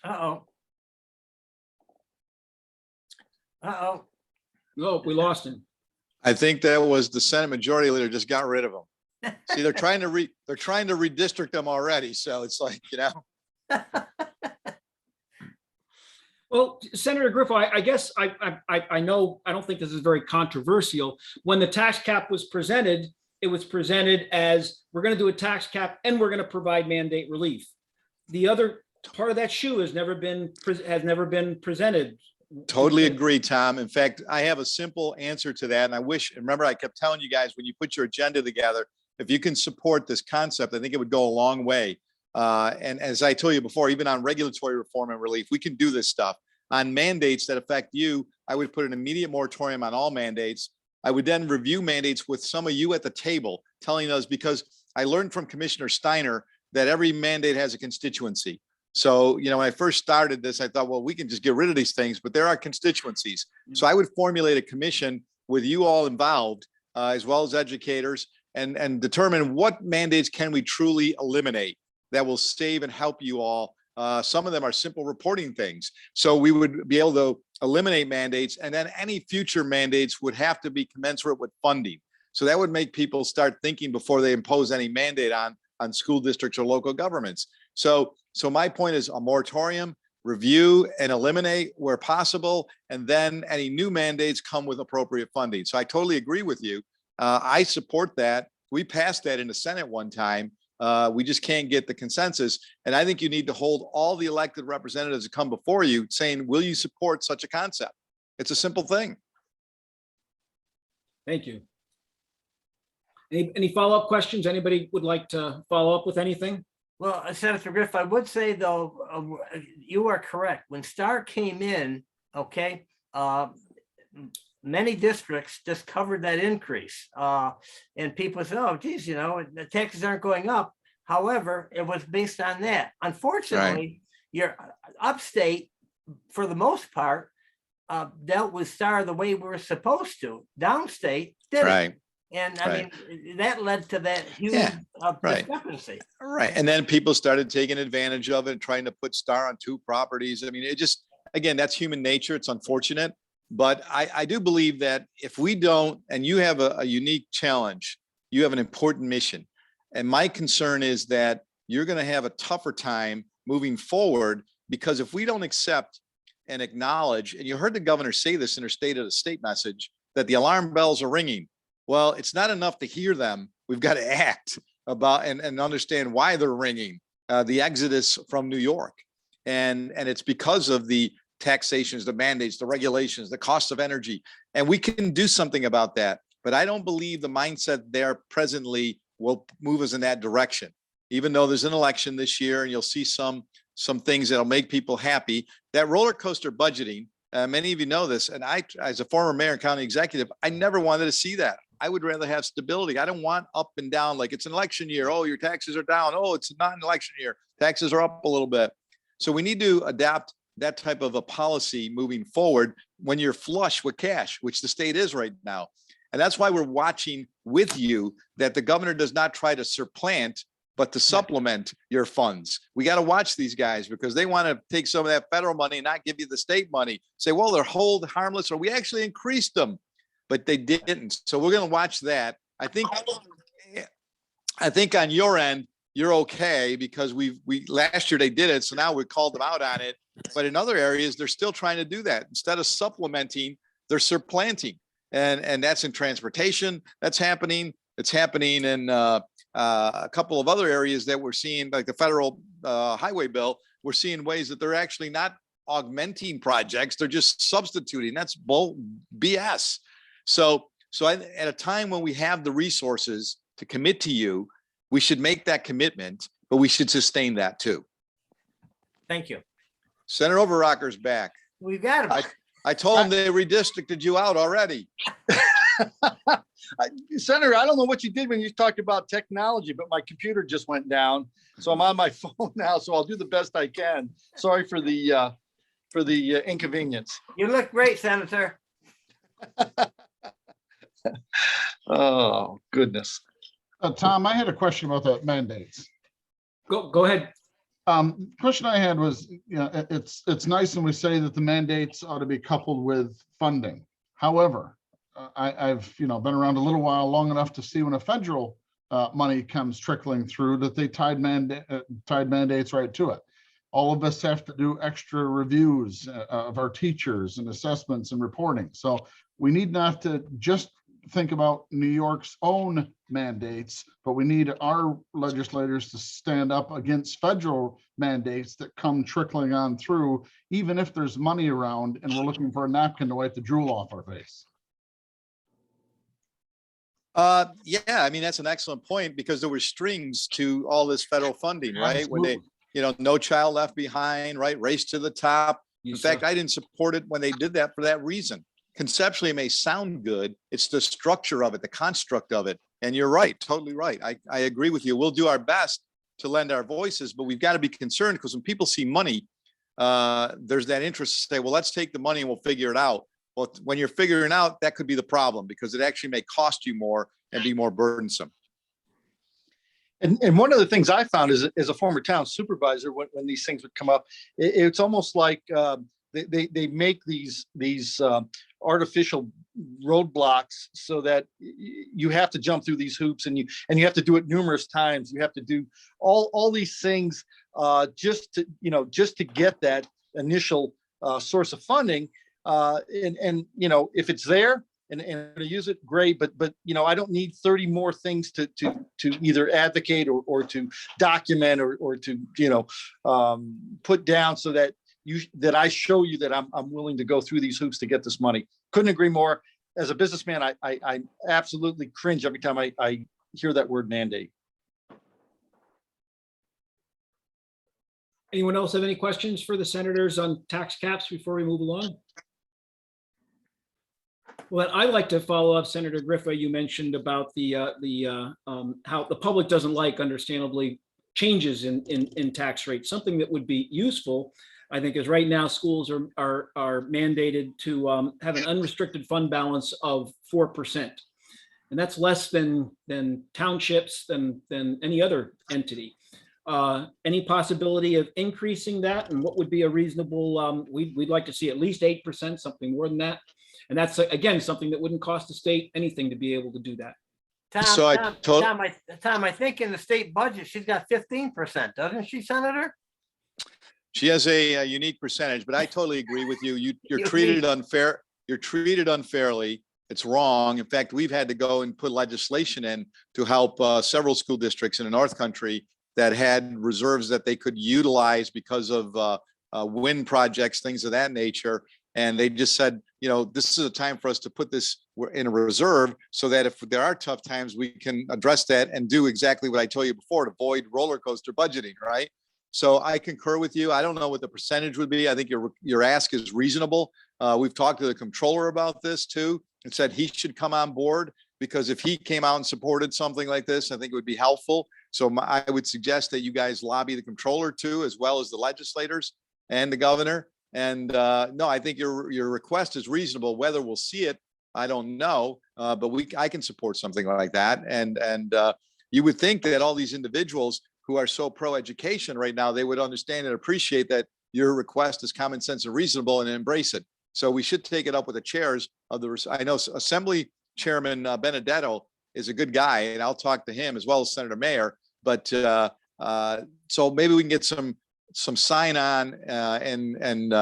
Uh-oh. No, we lost him. I think that was the Senate Majority Leader just got rid of him. See, they're trying to redistrict them already. So it's like, Well, Senator Griffo, I guess I know, I don't think this is very controversial. When the tax cap was presented, it was presented as we're going to do a tax cap and we're going to provide mandate relief. The other part of that shoe has never been presented. Totally agree, Tom. In fact, I have a simple answer to that. And remember, I kept telling you guys, when you put your agenda together, if you can support this concept, I think it would go a long way. And as I told you before, even on regulatory reform and relief, we can do this stuff. On mandates that affect you, I would put an immediate moratorium on all mandates. I would then review mandates with some of you at the table, telling us, because I learned from Commissioner Steiner that every mandate has a constituency. So, when I first started this, I thought, well, we can just get rid of these things, but there are constituencies. So I would formulate a commission with you all involved, as well as educators, and determine what mandates can we truly eliminate that will save and help you all Some of them are simple reporting things. So we would be able to eliminate mandates, and then any future mandates would have to be commensurate with funding. So that would make people start thinking before they impose any mandate on school districts or local governments. So my point is a moratorium, review and eliminate where possible, and then any new mandates come with appropriate funding. So I totally agree with you. I support that. We passed that in the Senate one time. We just can't get the consensus. And I think you need to hold all the elected representatives that come before you saying, will you support such a concept? It's a simple thing. Thank you. Any follow-up questions? Anybody would like to follow up with anything? Well, Senator Griff, I would say though, you are correct. When Starr came in, okay, many districts just covered that increase. And people said, oh, geez, you know, the taxes aren't going up. However, it was based on that. Unfortunately, your upstate, for the most part, dealt with Starr the way we were supposed to. Downstate didn't. Right. And I mean, that led to that huge discrepancy. Right. And then people started taking advantage of it, trying to put Starr on 2 properties. I mean, it just, again, that's human nature. It's unfortunate. But I do believe that if we don't, and you have a unique challenge, you have an important mission. And my concern is that you're going to have a tougher time moving forward, because if we don't accept and acknowledge, and you heard the governor say this in her State of the State message, that the alarm bells are ringing. Well, it's not enough to hear them. We've got to act about and understand why they're ringing. The exodus from New York. And it's because of the taxations, the mandates, the regulations, the cost of energy. And we can do something about that. But I don't believe the mindset there presently will move us in that direction. Even though there's an election this year and you'll see some things that'll make people happy. That roller coaster budgeting, many of you know this, and I, as a former mayor and county executive, I never wanted to see that. I would rather have stability. I don't want up and down, like it's an election year. Oh, your taxes are down. Oh, it's not an election year. Taxes are up a little bit. So we need to adapt that type of a policy moving forward when you're flush with cash, which the state is right now. And that's why we're watching with you that the governor does not try to supplant, but to supplement your funds. We got to watch these guys because they want to take some of that federal money and not give you the state money. Say, well, they're hold harmless, or we actually increased them, but they didn't. So we're going to watch that. I think on your end, you're okay because we last year they did it. So now we called them out on it. But in other areas, they're still trying to do that. Instead of supplementing, they're supplanting. And that's in transportation. That's happening. It's happening in a couple of other areas that we're seeing, like the federal highway bill. We're seeing ways that they're actually not augmenting projects. They're just substituting. That's BS. So at a time when we have the resources to commit to you, we should make that commitment, but we should sustain that too. Thank you. Senator Overrocker's back. We got him. I told him they redistricted you out already. Senator, I don't know what you did when you talked about technology, but my computer just went down. So I'm on my phone now, so I'll do the best I can. Sorry for the inconvenience. You look great, Senator. Oh, goodness. Tom, I had a question about the mandates. Go ahead. Question I had was, you know, it's nice when we say that the mandates ought to be coupled with funding. However, I've been around a little while, long enough to see when a federal money comes trickling through that they tied mandates right to it. All of us have to do extra reviews of our teachers and assessments and reporting. So we need not to just think about New York's own mandates, but we need our legislators to stand up against federal mandates that come trickling on through, even if there's money around and we're looking for a napkin to wipe the drool off our face. Yeah, I mean, that's an excellent point because there were strings to all this federal funding, right? Absolutely. When they, No Child Left Behind, right? Race to the Top. In fact, I didn't support it when they did that for that reason. Conceptually, it may sound good. It's the structure of it, the construct of it. And you're right, totally right. I agree with you. We'll do our best to lend our voices, but we've got to be concerned because when people see money, there's that interest to say, well, let's take the money and we'll figure it out. Well, when you're figuring out, that could be the problem because it actually may cost you more and be more burdensome. And one of the things I found is, as a former town supervisor, when these things would come up, it's almost like they make these artificial roadblocks so that you have to jump through these hoops, and you have to do it numerous times. You have to do all these things just to get that initial source of funding. And if it's there, and to use it, great, but I don't need 30 more things to either advocate or to document or to put down, so that I show you that I'm willing to go through these hoops to get this money. Couldn't agree more. As a businessman, I absolutely cringe every time I hear that word mandate. Anyone else have any questions for the senators on tax caps before we move along? Well, I'd like to follow up, Senator Griffa. You mentioned about how the public doesn't like, understandably, changes in tax rates. Something that would be useful, I think, is right now schools are mandated to have an unrestricted fund balance of 4%, and that's less than townships, than any other entity. Any possibility of increasing that, and what would be a reasonable? We'd like to see at least 8%, something more than that. And that's, again, something that wouldn't cost the state anything to be able to do that. Tom, I think in the state budget, she's got 15%, doesn't she, Senator? She has a unique percentage, but I totally agree with you. You're treated unfair. You're treated unfairly. It's wrong. In fact, we've had to go and put legislation in to help several school districts in the North Country that had reserves that they could utilize because of wind projects, things of that nature. And they just said, this is a time for us to put this in a reserve, so that if there are tough times, we can address that and do exactly what I told you before, to avoid roller coaster budgeting, right? So I concur with you. I don't know what the percentage would be. I think your ask is reasonable. We've talked to the comptroller about this too, and said he should come on board, because if he came out and supported something like this, I think it would be helpful. So I would suggest that you guys lobby the comptroller too, as well as the legislators and the governor. And no, I think your request is reasonable. Whether we'll see it, I don't know, but I can support something like that. And you would think that all these individuals who are so pro-education right now, they would understand and appreciate that your request is common sense and reasonable, and embrace it. So we should take it up with the chairs of the. I know Assembly Chairman Benedetto is a good guy, and I'll talk to him, as well as Senator Mayer. But so maybe we can get some sign on and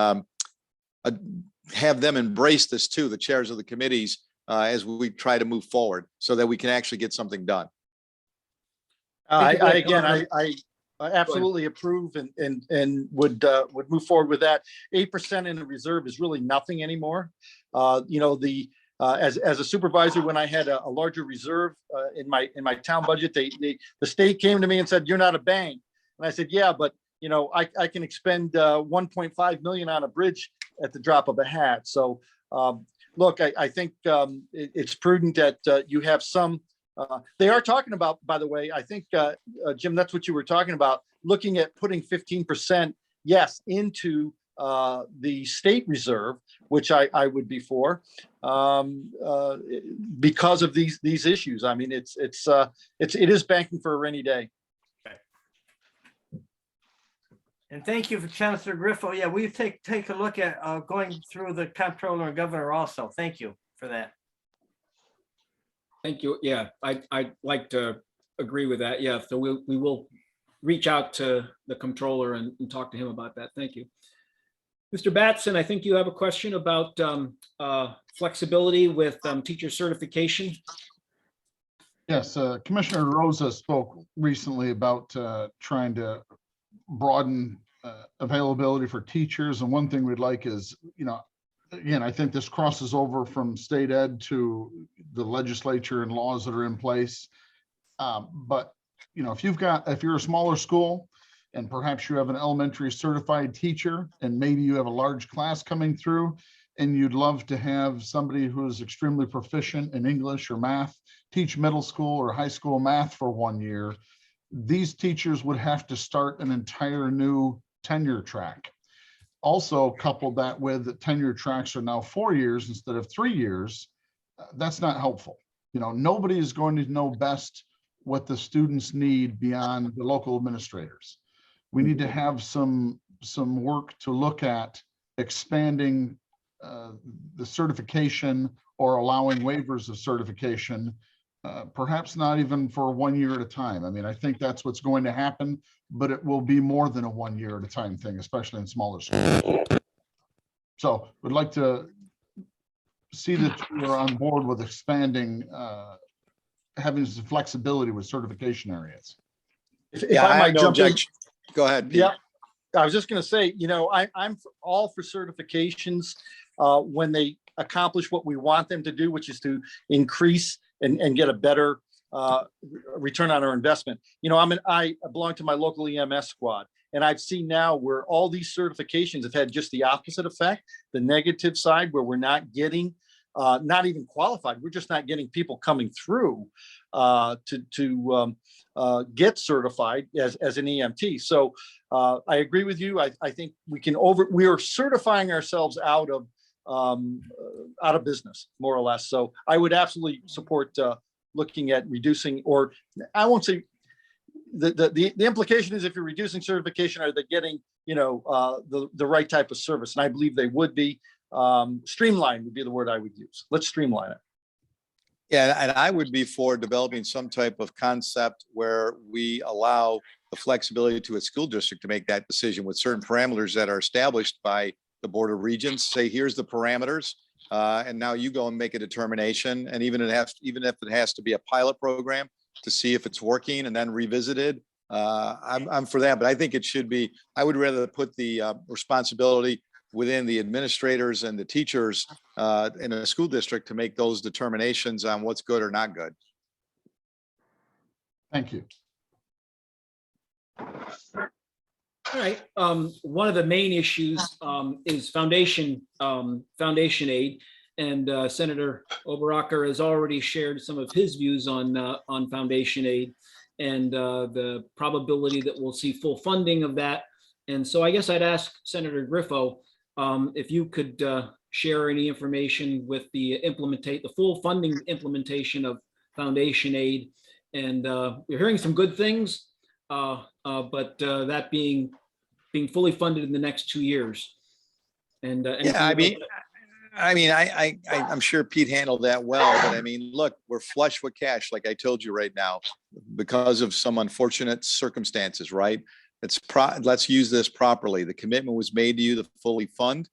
have them embrace this too, the chairs of the committees, as we try to move forward, so that we can actually get something done. I absolutely approve and would move forward with that. 8% in the reserve is really nothing anymore. As a supervisor, when I had a larger reserve in my town budget, the state came to me and said, "You're not a bank." And I said, "Yeah, but I can expend 1.5 million on a bridge at the drop of a hat." So look, I think it's prudent that you have some. They are talking about, by the way, I think, Jim, that's what you were talking about, looking at putting 15%, yes, into the state reserve, which I would be for, because of these issues. I mean, it is banking for a rainy day. And thank you for Senator Griffo. Yeah, we take a look at going through the comptroller and governor also. Thank you for that. Thank you. Yeah, I'd like to agree with that. Yeah, so we will reach out to the comptroller and talk to him about that. Thank you. Mr. Batson, I think you have a question about flexibility with teacher certification. Yes, Commissioner Rosa spoke recently about trying to broaden availability for teachers. And one thing we'd like is, again, I think this crosses over from state ed to the legislature and laws that are in place. But, if you're a smaller school and perhaps you have an elementary certified teacher, and maybe you have a large class coming through, and you'd love to have somebody who is extremely proficient in English or math teach middle school or high school math for 1 year, these teachers would have to start an entire new tenure track. Also, couple that with the tenure tracks are now 4 years instead of 3 years. That's not helpful. Nobody is going to know best what the students need beyond the local administrators. We need to have some work to look at expanding the certification or allowing waivers of certification, perhaps not even for 1 year at a time. I mean, I think that's what's going to happen, but it will be more than a 1 year at a time thing, especially in smaller schools. So we'd like to see that you're on board with expanding, having some flexibility with certification areas. If Yeah, I I might have no jump in. objection. Go ahead, Pete. Yeah, I was just going to say, I'm all for certifications when they accomplish what we want them to do, which is to increase and get a better return on our investment. I belong to my local EMS squad, and I've seen now where all these certifications have had just the opposite effect, the negative side, where we're not getting, not even qualified. We're just not getting people coming through to get certified as an EMT. So I agree with you. I think we are certifying ourselves out of business, more or less. So I would absolutely support looking at reducing, or I won't say the implication is if you're reducing certification, are they getting, the right type of service? And I believe they would be. Streamline would be the word I would use. Let's streamline it. Yeah, and I would be for developing some type of concept where we allow the flexibility to a school district to make that decision with certain parameters that are established by the Board of Regents. Say, here's the parameters, and now you go and make a determination. And even if it has to be a pilot program to see if it's working and then revisited, I'm for that. But I think it should be. I would rather put the responsibility within the administrators and the teachers in a school district to make those determinations on what's good or not good. Thank you. All right. One of the main issues is foundation aid, and Senator Oberacker has already shared some of his views on foundation aid and the probability that we'll see full funding of that. And so I guess I'd ask Senator Griffo if you could share any information with the full funding implementation of foundation aid. And we're hearing some good things, but that being fully funded in the next 2 years. And Yeah, I'm sure Pete handled that well, but I mean, look, we're flush with cash, like I told you right now, because of some unfortunate circumstances, right? Let's use this properly. The commitment was made to you to fully fund.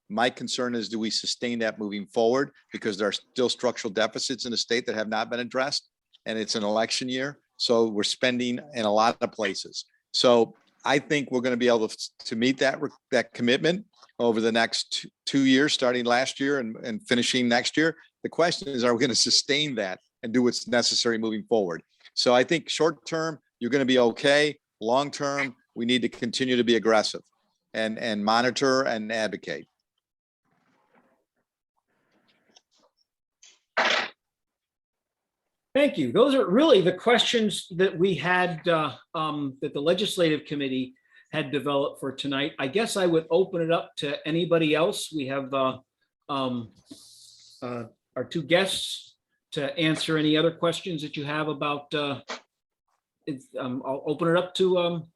My concern is, do we sustain that moving forward? Because there are still structural deficits in the state that have not been addressed, and it's an election year. So we're spending in a lot of places. So I think we're going to be able to meet that commitment over the next 2 years, starting last year and finishing next year. The question is, are we going to sustain that and do what's necessary moving forward? So I think short term, you're going to be okay. Long term, we need to continue to be aggressive and monitor and advocate. thank you. Those are really the questions that we had, that the Legislative Committee had developed for tonight. I guess I would open it up to anybody else. We have our two guests to answer any other questions that you have about. I'll open it up to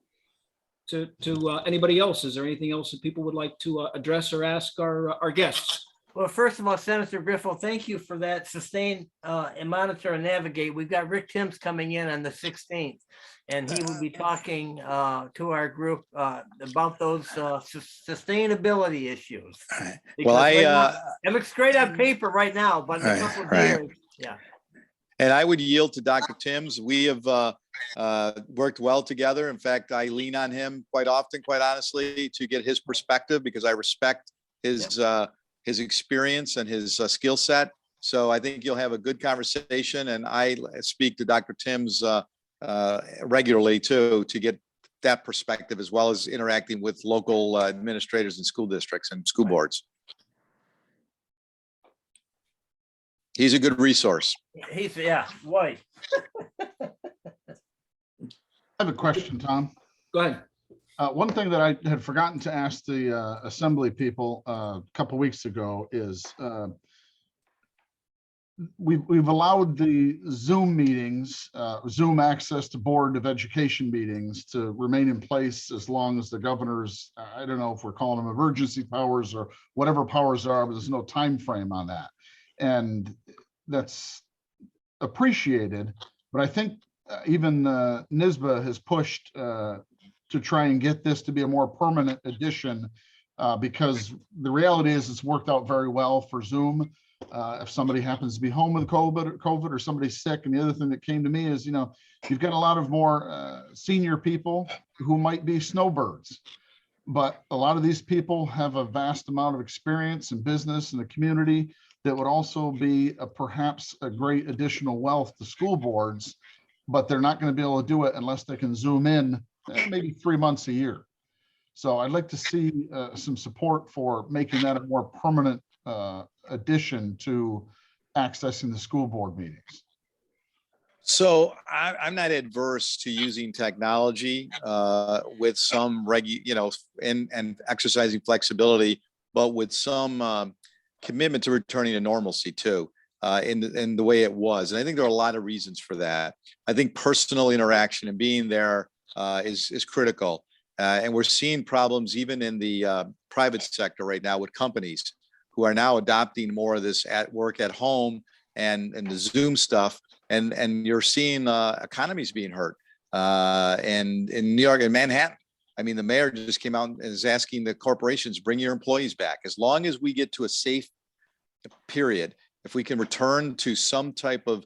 anybody else. Is there anything else that people would like to address or ask our guests? Well, first of all, Senator Griffo, thank you for that sustain and monitor and navigate. We've got Rick Timms coming in on the 16th, and he will be talking to our group about those sustainability issues. Well, it looks great on paper right now, but in a couple of years, yeah. And I would yield to Dr. Timms. We have worked well together. In fact, I lean on him quite often, quite honestly, to get his perspective, because I respect his experience and his skill set. So I think you'll have a good conversation. And I speak to Dr. Timms regularly too, to get that perspective, as well as interacting with local administrators and school districts and school boards. He's a good resource. White. I have a question, Tom. Go ahead. One thing that I had forgotten to ask the assembly people a couple weeks ago is we've allowed the Zoom meetings, Zoom access to Board of Education meetings to remain in place as long as the governor's, I don't know if we're calling them emergency powers or whatever powers are, but there's no time frame on that. And that's appreciated, but I think even NISBA has pushed to try and get this to be a more permanent addition because the reality is it's worked out very well for Zoom. If somebody happens to be home with COVID or somebody's sick. And the other thing that came to me is, you know, you've got a lot of more senior people who might be snowbirds, but a lot of these people have a vast amount of experience in business and the community that would also be perhaps a great additional wealth to school boards, but they're not going to be able to do it unless they can Zoom in maybe 3 months a year. So I'd like to see some support for making that a more permanent addition to accessing the school board meetings. So I'm not adverse to using technology with some and exercising flexibility, but with some commitment to returning to normalcy too, in the way it was. And I think there are a lot of reasons for that. I think personal interaction and being there is critical. And we're seeing problems even in the private sector right now with companies who are now adopting more of this at work at home and the Zoom stuff. And you're seeing economies being hurt. And in New York and Manhattan, I mean, the mayor just came out and is asking the corporations, bring your employees back. As long as we get to a safe period, if we can return to some type of,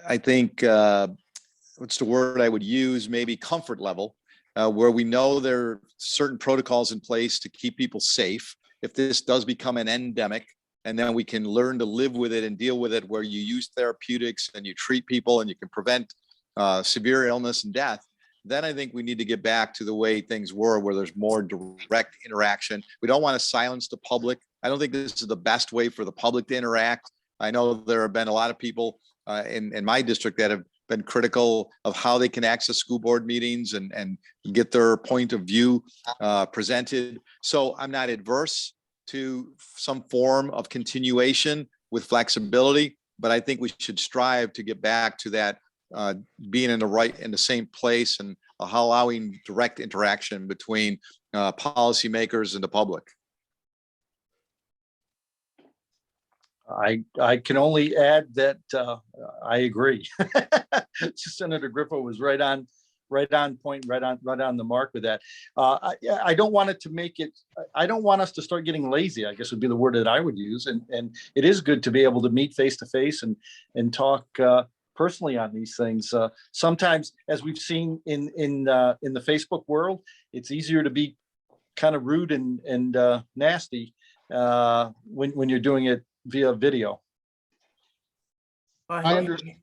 I think, what's the word I would use, maybe comfort level, where we know there are certain protocols in place to keep people safe. If this does become an endemic, and then we can learn to live with it and deal with it, where you use therapeutics and you treat people and you can prevent severe illness and death, then I think we need to get back to the way things were, where there's more direct interaction. We don't want to silence the public. I don't think this is the best way for the public to interact. I know there have been a lot of people in my district that have been critical of how they can access school board meetings and get their point of view presented. So I'm not adverse to some form of continuation with flexibility, but I think we should strive to get back to that being in the same place and allowing direct interaction between policymakers and the public. I can only add that I agree. Senator Griffo was right on point, right on the mark with that. I don't want it to make it. I don't want us to start getting lazy, I guess would be the word that I would use. And it is good to be able to meet face to face and talk personally on these things. Sometimes, as we've seen in the Facebook world, it's easier to be kind of rude and nasty when you're doing it via video. I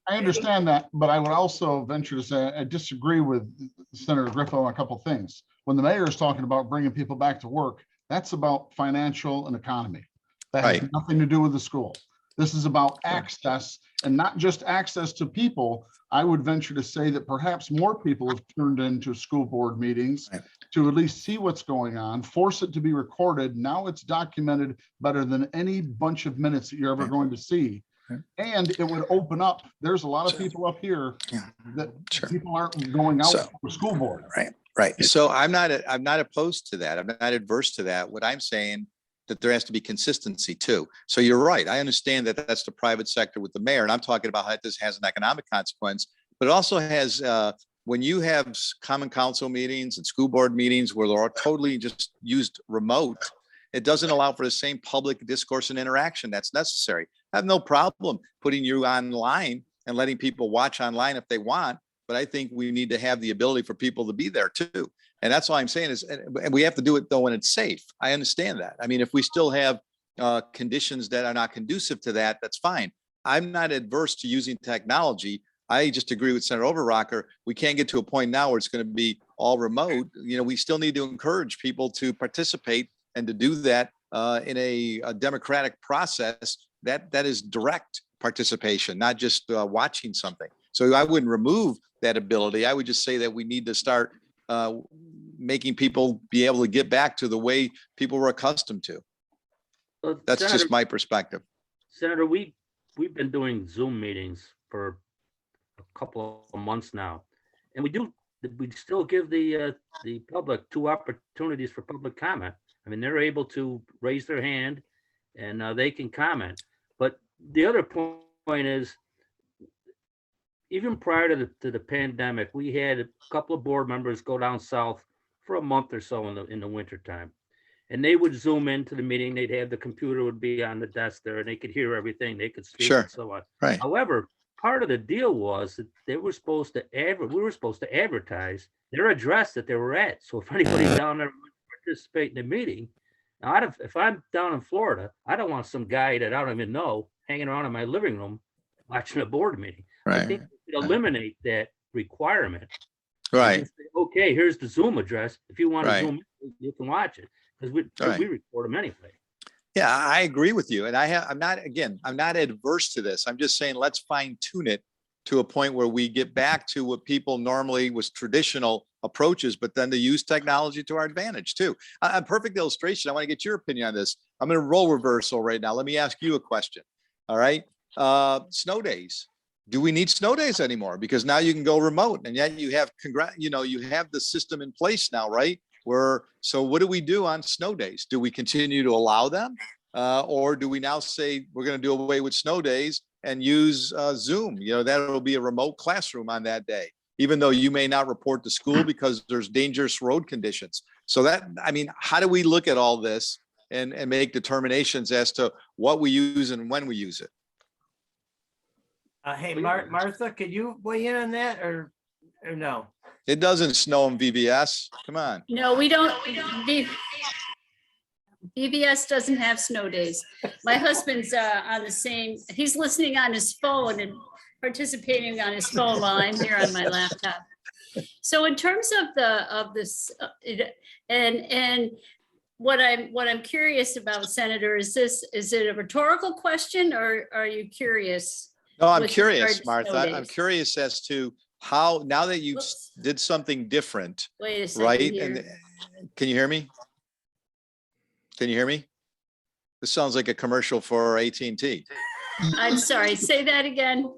understand that, but I would also venture to say I disagree with Senator Griffo on a couple of things. When the mayor is talking about bringing people back to work, that's about financial and economy. That has nothing to do with the school. This is about access, and not just access to people. I would venture to say that perhaps more people have turned into school board meetings to at least see what's going on, force it to be recorded. Now it's documented better than any bunch of minutes that you're ever going to see. And it would open up. There's a lot of people up here that people aren't going out for school board. Right. So I'm not opposed to that. I'm not adverse to that. What I'm saying that there has to be consistency too. So you're right. I understand that that's the private sector with the mayor, and I'm talking about how this has an economic consequence, but it also has when you have common council meetings and school board meetings where they're all totally just used remote, it doesn't allow for the same public discourse and interaction that's necessary. I have no problem putting you online and letting people watch online if they want, but I think we need to have the ability for people to be there too. And that's all I'm saying is, and we have to do it though when it's safe. I understand that. I mean, if we still have conditions that are not conducive to that, that's fine. I'm not adverse to using technology. I just agree with Senator Overrocker. We can't get to a point now where it's going to be all remote. You know, we still need to encourage people to participate and to do that in a democratic process that is direct participation, not just watching something. So I wouldn't remove that ability. I would just say that we need to start making people be able to get back to the way people were accustomed to. Well, That's Senator, just my perspective. Senator, we we've been doing Zoom meetings for a couple of months now. And we still give the public 2 opportunities for public comment. I mean, they're able to raise their hand and they can comment. But the other point is, even prior to the pandemic, we had a couple of board members go down south for a month or so in the winter time. And they would Zoom into the meeting. They'd have the computer would be on the desk there and they could hear everything. They could speak Sure. and so on. Right. However, part of the deal was that we were supposed to advertise their address that they were at. So if anybody down there wanted to participate in the meeting, now if I'm down in Florida, I don't want some guy that I don't even know hanging around in my living room watching a board meeting. I Right. think we could eliminate that requirement. Right. And say, okay, here's the Zoom address. If you want to Right. Zoom, you can watch it because Right. we record them anyway. Yeah, I agree with you. And I'm not adverse to this. I'm just saying, let's fine tune it to a point where we get back to what people normally was traditional approaches, but then to use technology to our advantage too. A perfect illustration. I want to get your opinion on this. I'm in a role reversal right now. Let me ask you a question. All right. Snow days. Do we need snow days anymore? Because now you can go remote and yet you have you have the system in place now, right? So what do we do on snow days? Do we continue to allow them? Or do we now say we're going to do away with snow days and use Zoom? That will be a remote classroom on that day, even though you may not report to school because there's dangerous road conditions. So how do we look at all this and make determinations as to what we use and when we use it? Hey, Martha, could you weigh in on that or no? It doesn't snow in VBS. Come on. No, we don't. BBS doesn't have snow days. My husband's on the same, he's listening on his phone and participating on his phone while I'm here on my laptop. So in terms of this, and what I'm curious about, Senator, is it a rhetorical question or are you curious? No, I'm with curious, regard to snow Martha. I'm days? curious as to how, now that you Whoops. did something different, Wait a second right? here. And can you hear me? Can you hear me? This sounds like a commercial for AT&T. I'm sorry, say that again.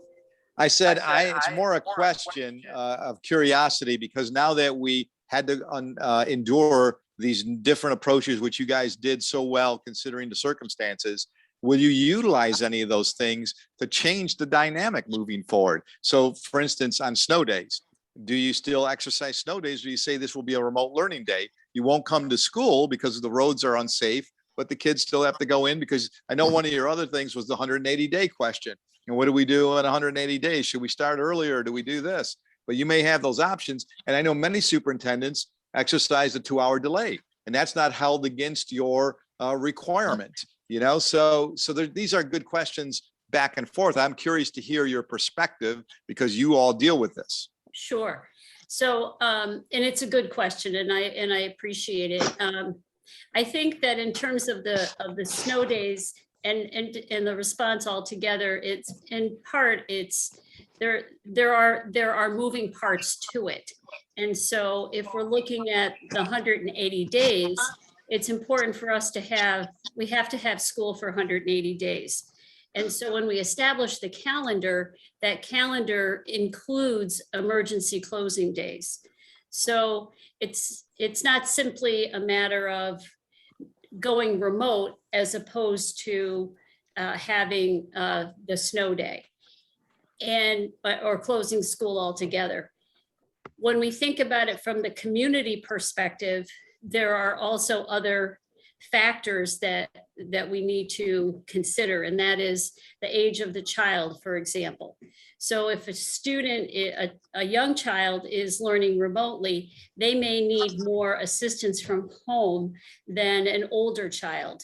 I said, it's more a question of curiosity because now that we had to endure these different approaches, which you guys did so well considering the circumstances, will you utilize any of those things to change the dynamic moving forward? So for instance, on snow days, do you still exercise snow days? Or you say this will be a remote learning day? You won't come to school because the roads are unsafe, but the kids still have to go in because I know one of your other things was the 180-day question. And what do we do in 180 days? Should we start earlier or do we do this? But you may have those options. And I know many superintendents exercise a 2-hour delay, and that's not held against your requirement. So these are good questions back and forth. I'm curious to hear your perspective because you all deal with this. Sure. So, and it's a good question, and I appreciate it. I think that in terms of the snow days and the response altogether, it's in part there are moving parts to it, and so if we're looking at the 180 days, it's important for us to have school for 180 days. And so when we establish the calendar, that calendar includes emergency closing days. So it's not simply a matter of going remote as opposed to having the snow day or closing school altogether. When we think about it from the community perspective, there are also other factors that we need to consider, and that is the age of the child, for example. So if a student, a young child is learning remotely, they may need more assistance from home than an older child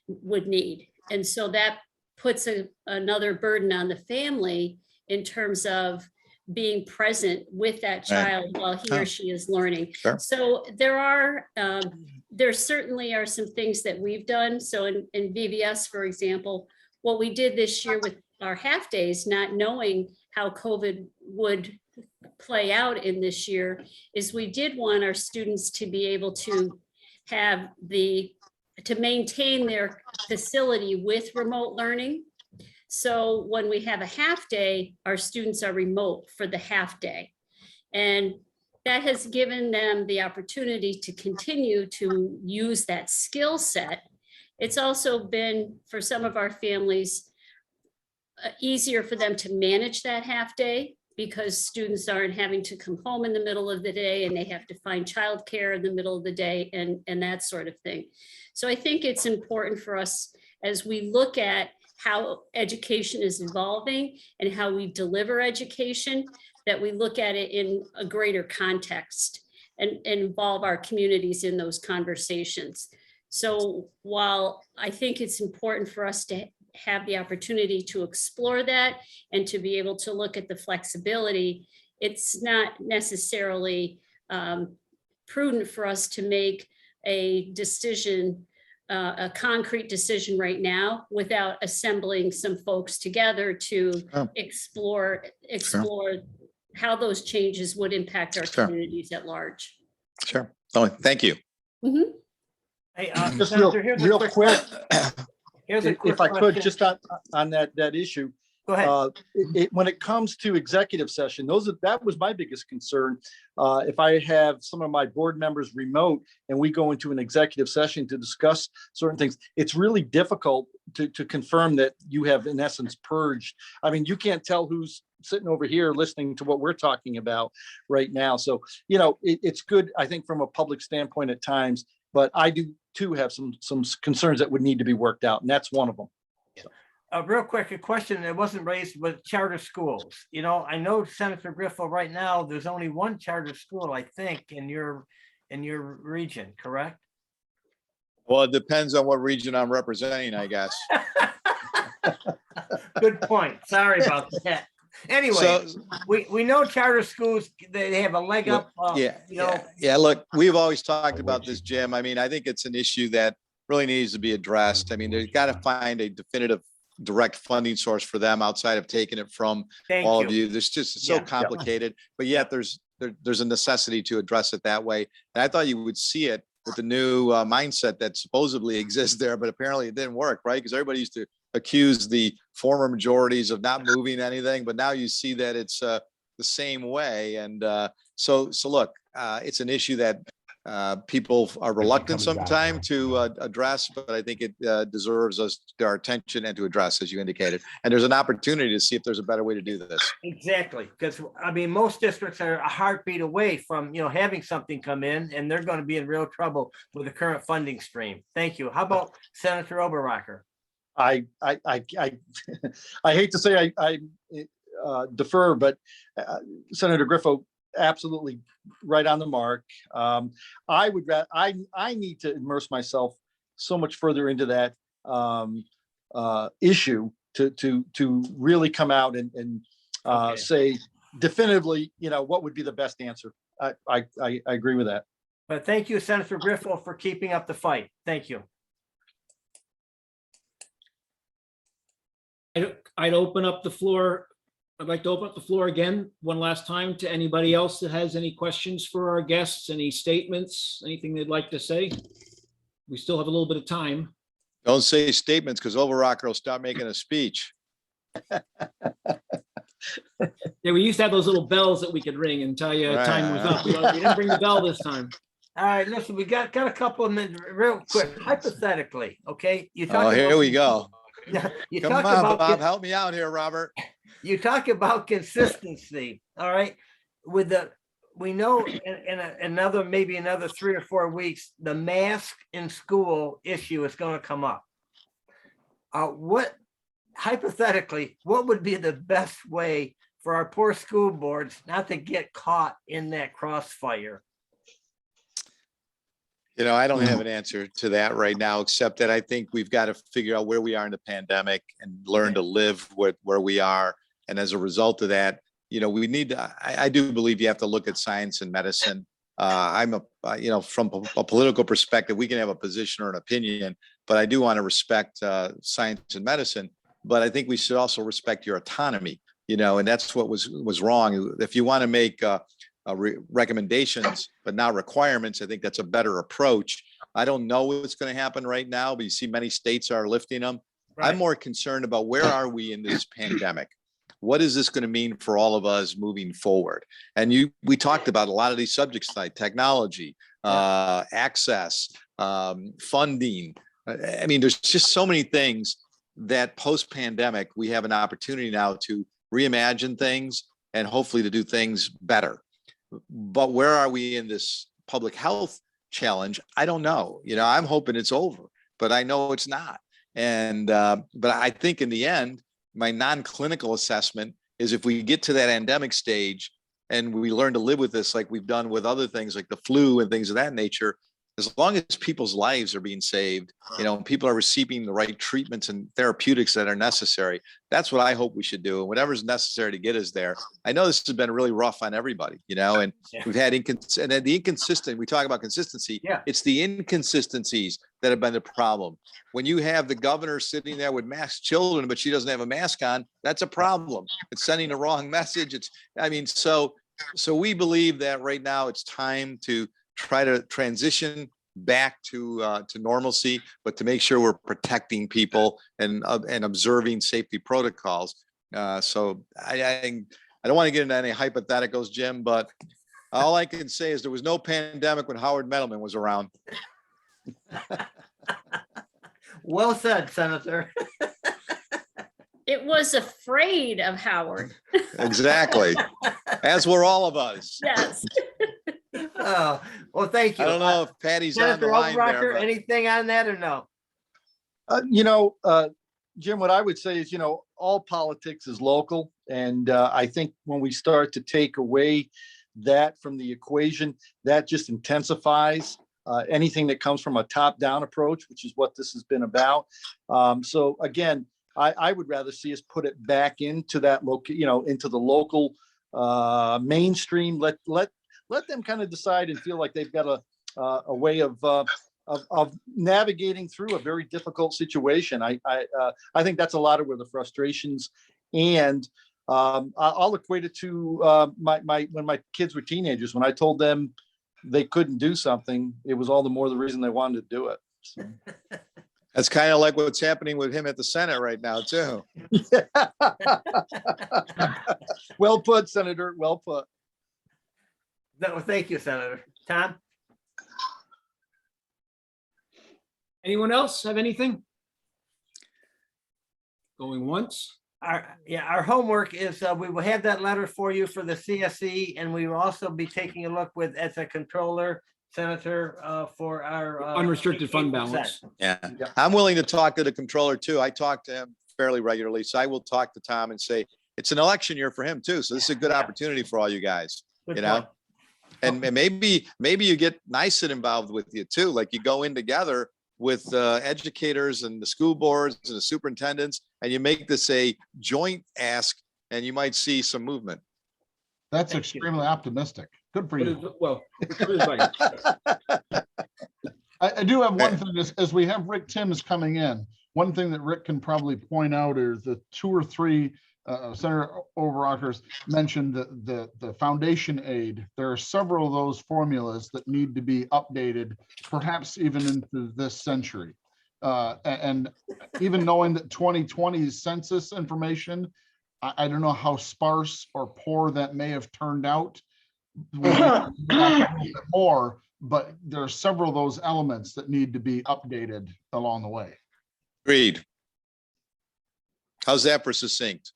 would need. And so that puts another burden on the family in terms of being present with that child while he or she is learning. Sure. So there certainly are some things that we've done. So in VBS, for example, what we did this year with our half days, not knowing how COVID would play out in this year, is we did want our students to be able to maintain their facility with remote learning. So when we have a half day, our students are remote for the half day. And that has given them the opportunity to continue to use that skill set. It's also been, for some of our families, easier for them to manage that half day because students aren't having to come home in the middle of the day and they have to find childcare in the middle of the day and that sort of thing. So I think it's important for us as we look at how education is evolving and how we deliver education, that we look at it in a greater context and involve our communities in those conversations. So while I think it's important for us to have the opportunity to explore that and to be able to look at the flexibility, it's not necessarily prudent for us to make a decision, a concrete decision right now without assembling some folks together to explore how those changes would impact our communities at large. Sure. Oh, thank you. Mhm. Hey, Just Senator, here's a real quick quick, Here's a quick if I could, question. just on that issue. Go ahead. When it comes to executive session, that was my biggest concern. If I have some of my board members remote and we go into an executive session to discuss certain things, it's really difficult to confirm that you have in essence purged. I mean, you can't tell who's sitting over here listening to what we're talking about right now. So, it's good, I think, from a public standpoint at times, but I do too have some concerns that would need to be worked out, and that's one of them. Real quick, a question that wasn't raised with charter schools. I know Senator Griffo, right now, there's only one charter school, I think, in your region, correct? Well, it depends on what region I'm representing, I guess. Good point. Sorry about that. Anyway, So- we know charter schools, they have a leg Look, up. Yeah, look, we've always talked about this, Jim. I mean, I think it's an issue that really needs to be addressed. I mean, they've got to find a definitive direct funding source for them outside of taking it from Thank all you. of you. There's just, it's so Yeah. complicated, but yet there's a necessity to address it that way. And I thought you would see it with the new mindset that supposedly exists there, but apparently it didn't work, right? Because everybody used to accuse the former majorities of not moving anything, but now you see that it's the same way. And so look, it's an issue that people are reluctant sometimes to address, but I think it deserves our attention and to address, as you indicated. And there's an opportunity to see if there's a better way to do this. Exactly, because I mean, most districts are a heartbeat away from, having something come in, and they're going to be in real trouble with the current funding stream. Thank you. How about Senator Oberrocker? I hate to say I defer, but Senator Griffo, absolutely right on the mark. I need to immerse myself so much further into that issue to really come out and Okay. say definitively, what would be the best answer. I agree with that. But thank you, Senator Griffo, for keeping up the fight. Thank you. I'd open up the floor. I'd like to open up the floor again, one last time, to anybody else that has any questions for our guests, any statements, anything they'd like to say. We still have a little bit of time. Don't say statements because Overrocker will start making a speech. Yeah, we used to have those little bells that we could ring and tell you time was up. We didn't bring the bell this time. All right, listen, we got a couple of minutes, real quick, hypothetically, okay? You Oh, talk here about- we go. You Come talk on, about Bob, help me out here, Robert. You talk about consistency, all right? We know in maybe another 3 or 4 weeks, the mask in school issue is going to come up. Hypothetically, what would be the best way for our poor school boards not to get caught in that crossfire? I don't have an answer to that right now, except that I think we've got to figure out where we are in the pandemic and learn to live with where we are. And as a result of that, we need to, I do believe you have to look at science and medicine. From a political perspective, we can have a position or an opinion, but I do want to respect science and medicine. But I think we should also respect your autonomy, and that's what was wrong. If you want to make recommendations, but not requirements, I think that's a better approach. I don't know what's going to happen right now, but you see many states are lifting them. Right. I'm more concerned about where are we in this pandemic? What is this going to mean for all of us moving forward? And we talked about a lot of these subjects tonight: technology, access, funding. I mean, there's just so many things that post-pandemic, we have an opportunity now to reimagine things and hopefully to do things better. But where are we in this public health challenge? I don't know. I'm hoping it's over, but I know it's not. And but I think in the end, my non-clinical assessment is if we get to that endemic stage and we learn to live with this like we've done with other things like the flu and things of that nature, as long as people's lives are being saved, and people are receiving the right treatments and therapeutics that are necessary, that's what I hope we should do. And whatever's necessary to get us there. I know this has been really rough on everybody, and we've had the inconsistent, we talk about consistency. It's the inconsistencies that have been the problem. When you have the governor sitting there with masked children, but she doesn't have a mask on, that's a problem. It's sending the wrong message. So we believe that right now it's time to try to transition back to normalcy, but to make sure we're protecting people and observing safety protocols. So I don't want to get into any hypotheticals, Jim, but all I can say is there was no pandemic when Howard Mettleman was around. Well said, Senator. It was afraid of Howard. Exactly. As were all of us. Yes. Oh, well, thank you. I don't know if Patty's on the Senator line there. Overrocker, But... anything on that or no? Jim, what I would say is, all politics is local. And I think when we start to take away that from the equation, that just intensifies anything that comes from a top-down approach, which is what this has been about. So again, I would rather see us put it back into that into the local mainstream. Let them kind of decide and feel like they've got a way of navigating through a very difficult situation. I think that's a lot of where the frustrations, and I'll equate it to when my kids were teenagers. When I told them they couldn't do something, it was all the more the reason they wanted to do it. So. That's kind of like what's happening with him at the Senate right now, too. Well put, Senator. Well put. No, thank you, Senator. Tom? Anyone else have anything? Going once? Our homework is we will have that letter for you for the CSE, and we will also be taking a look as a controller, Senator, for our Unrestricted fund 8%. balance. Yeah, I'm willing to talk to the controller too. I talk to him fairly regularly, so I will talk to Tom and say it's an election year for him too. So this is a good opportunity for all you guys. Good you know, point. and maybe you get NICET involved with you too. Like you go in together with educators and the school boards and the superintendents, and you make this a joint ask, and you might see some movement. That's Thank extremely optimistic. Good for you. Well, everybody. I do have one thing as we have Rick Timms coming in. One thing that Rick can probably point out is the 2 or 3 Senator Overrockers mentioned the foundation aid. There are several of those formulas that need to be updated, perhaps even into this century. And even knowing that 2020's census information, I don't know how sparse or poor that may have turned out. We may have a little bit more, but there are several of those elements that need to be updated along the way. Agreed. How's that for succinct?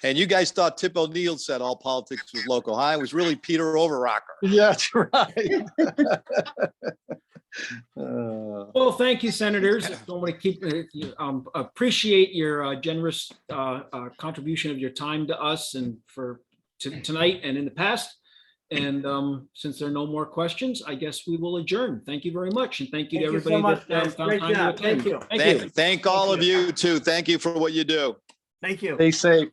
And you guys thought Tip O'Neill said all politics was local, huh? It was really Peter Overrocker. Yeah, that's right. Well, thank you, senators. Don't want to keep appreciate your generous contribution of your time to us and for tonight and in the past. And since there are no more questions, I guess we will adjourn. Thank you very much, and thank you to everybody so much, that guys. found Great time to job. attend. Thank you. Thank you. Thank all of you too. Thank you for what you do. Thank you. Stay safe.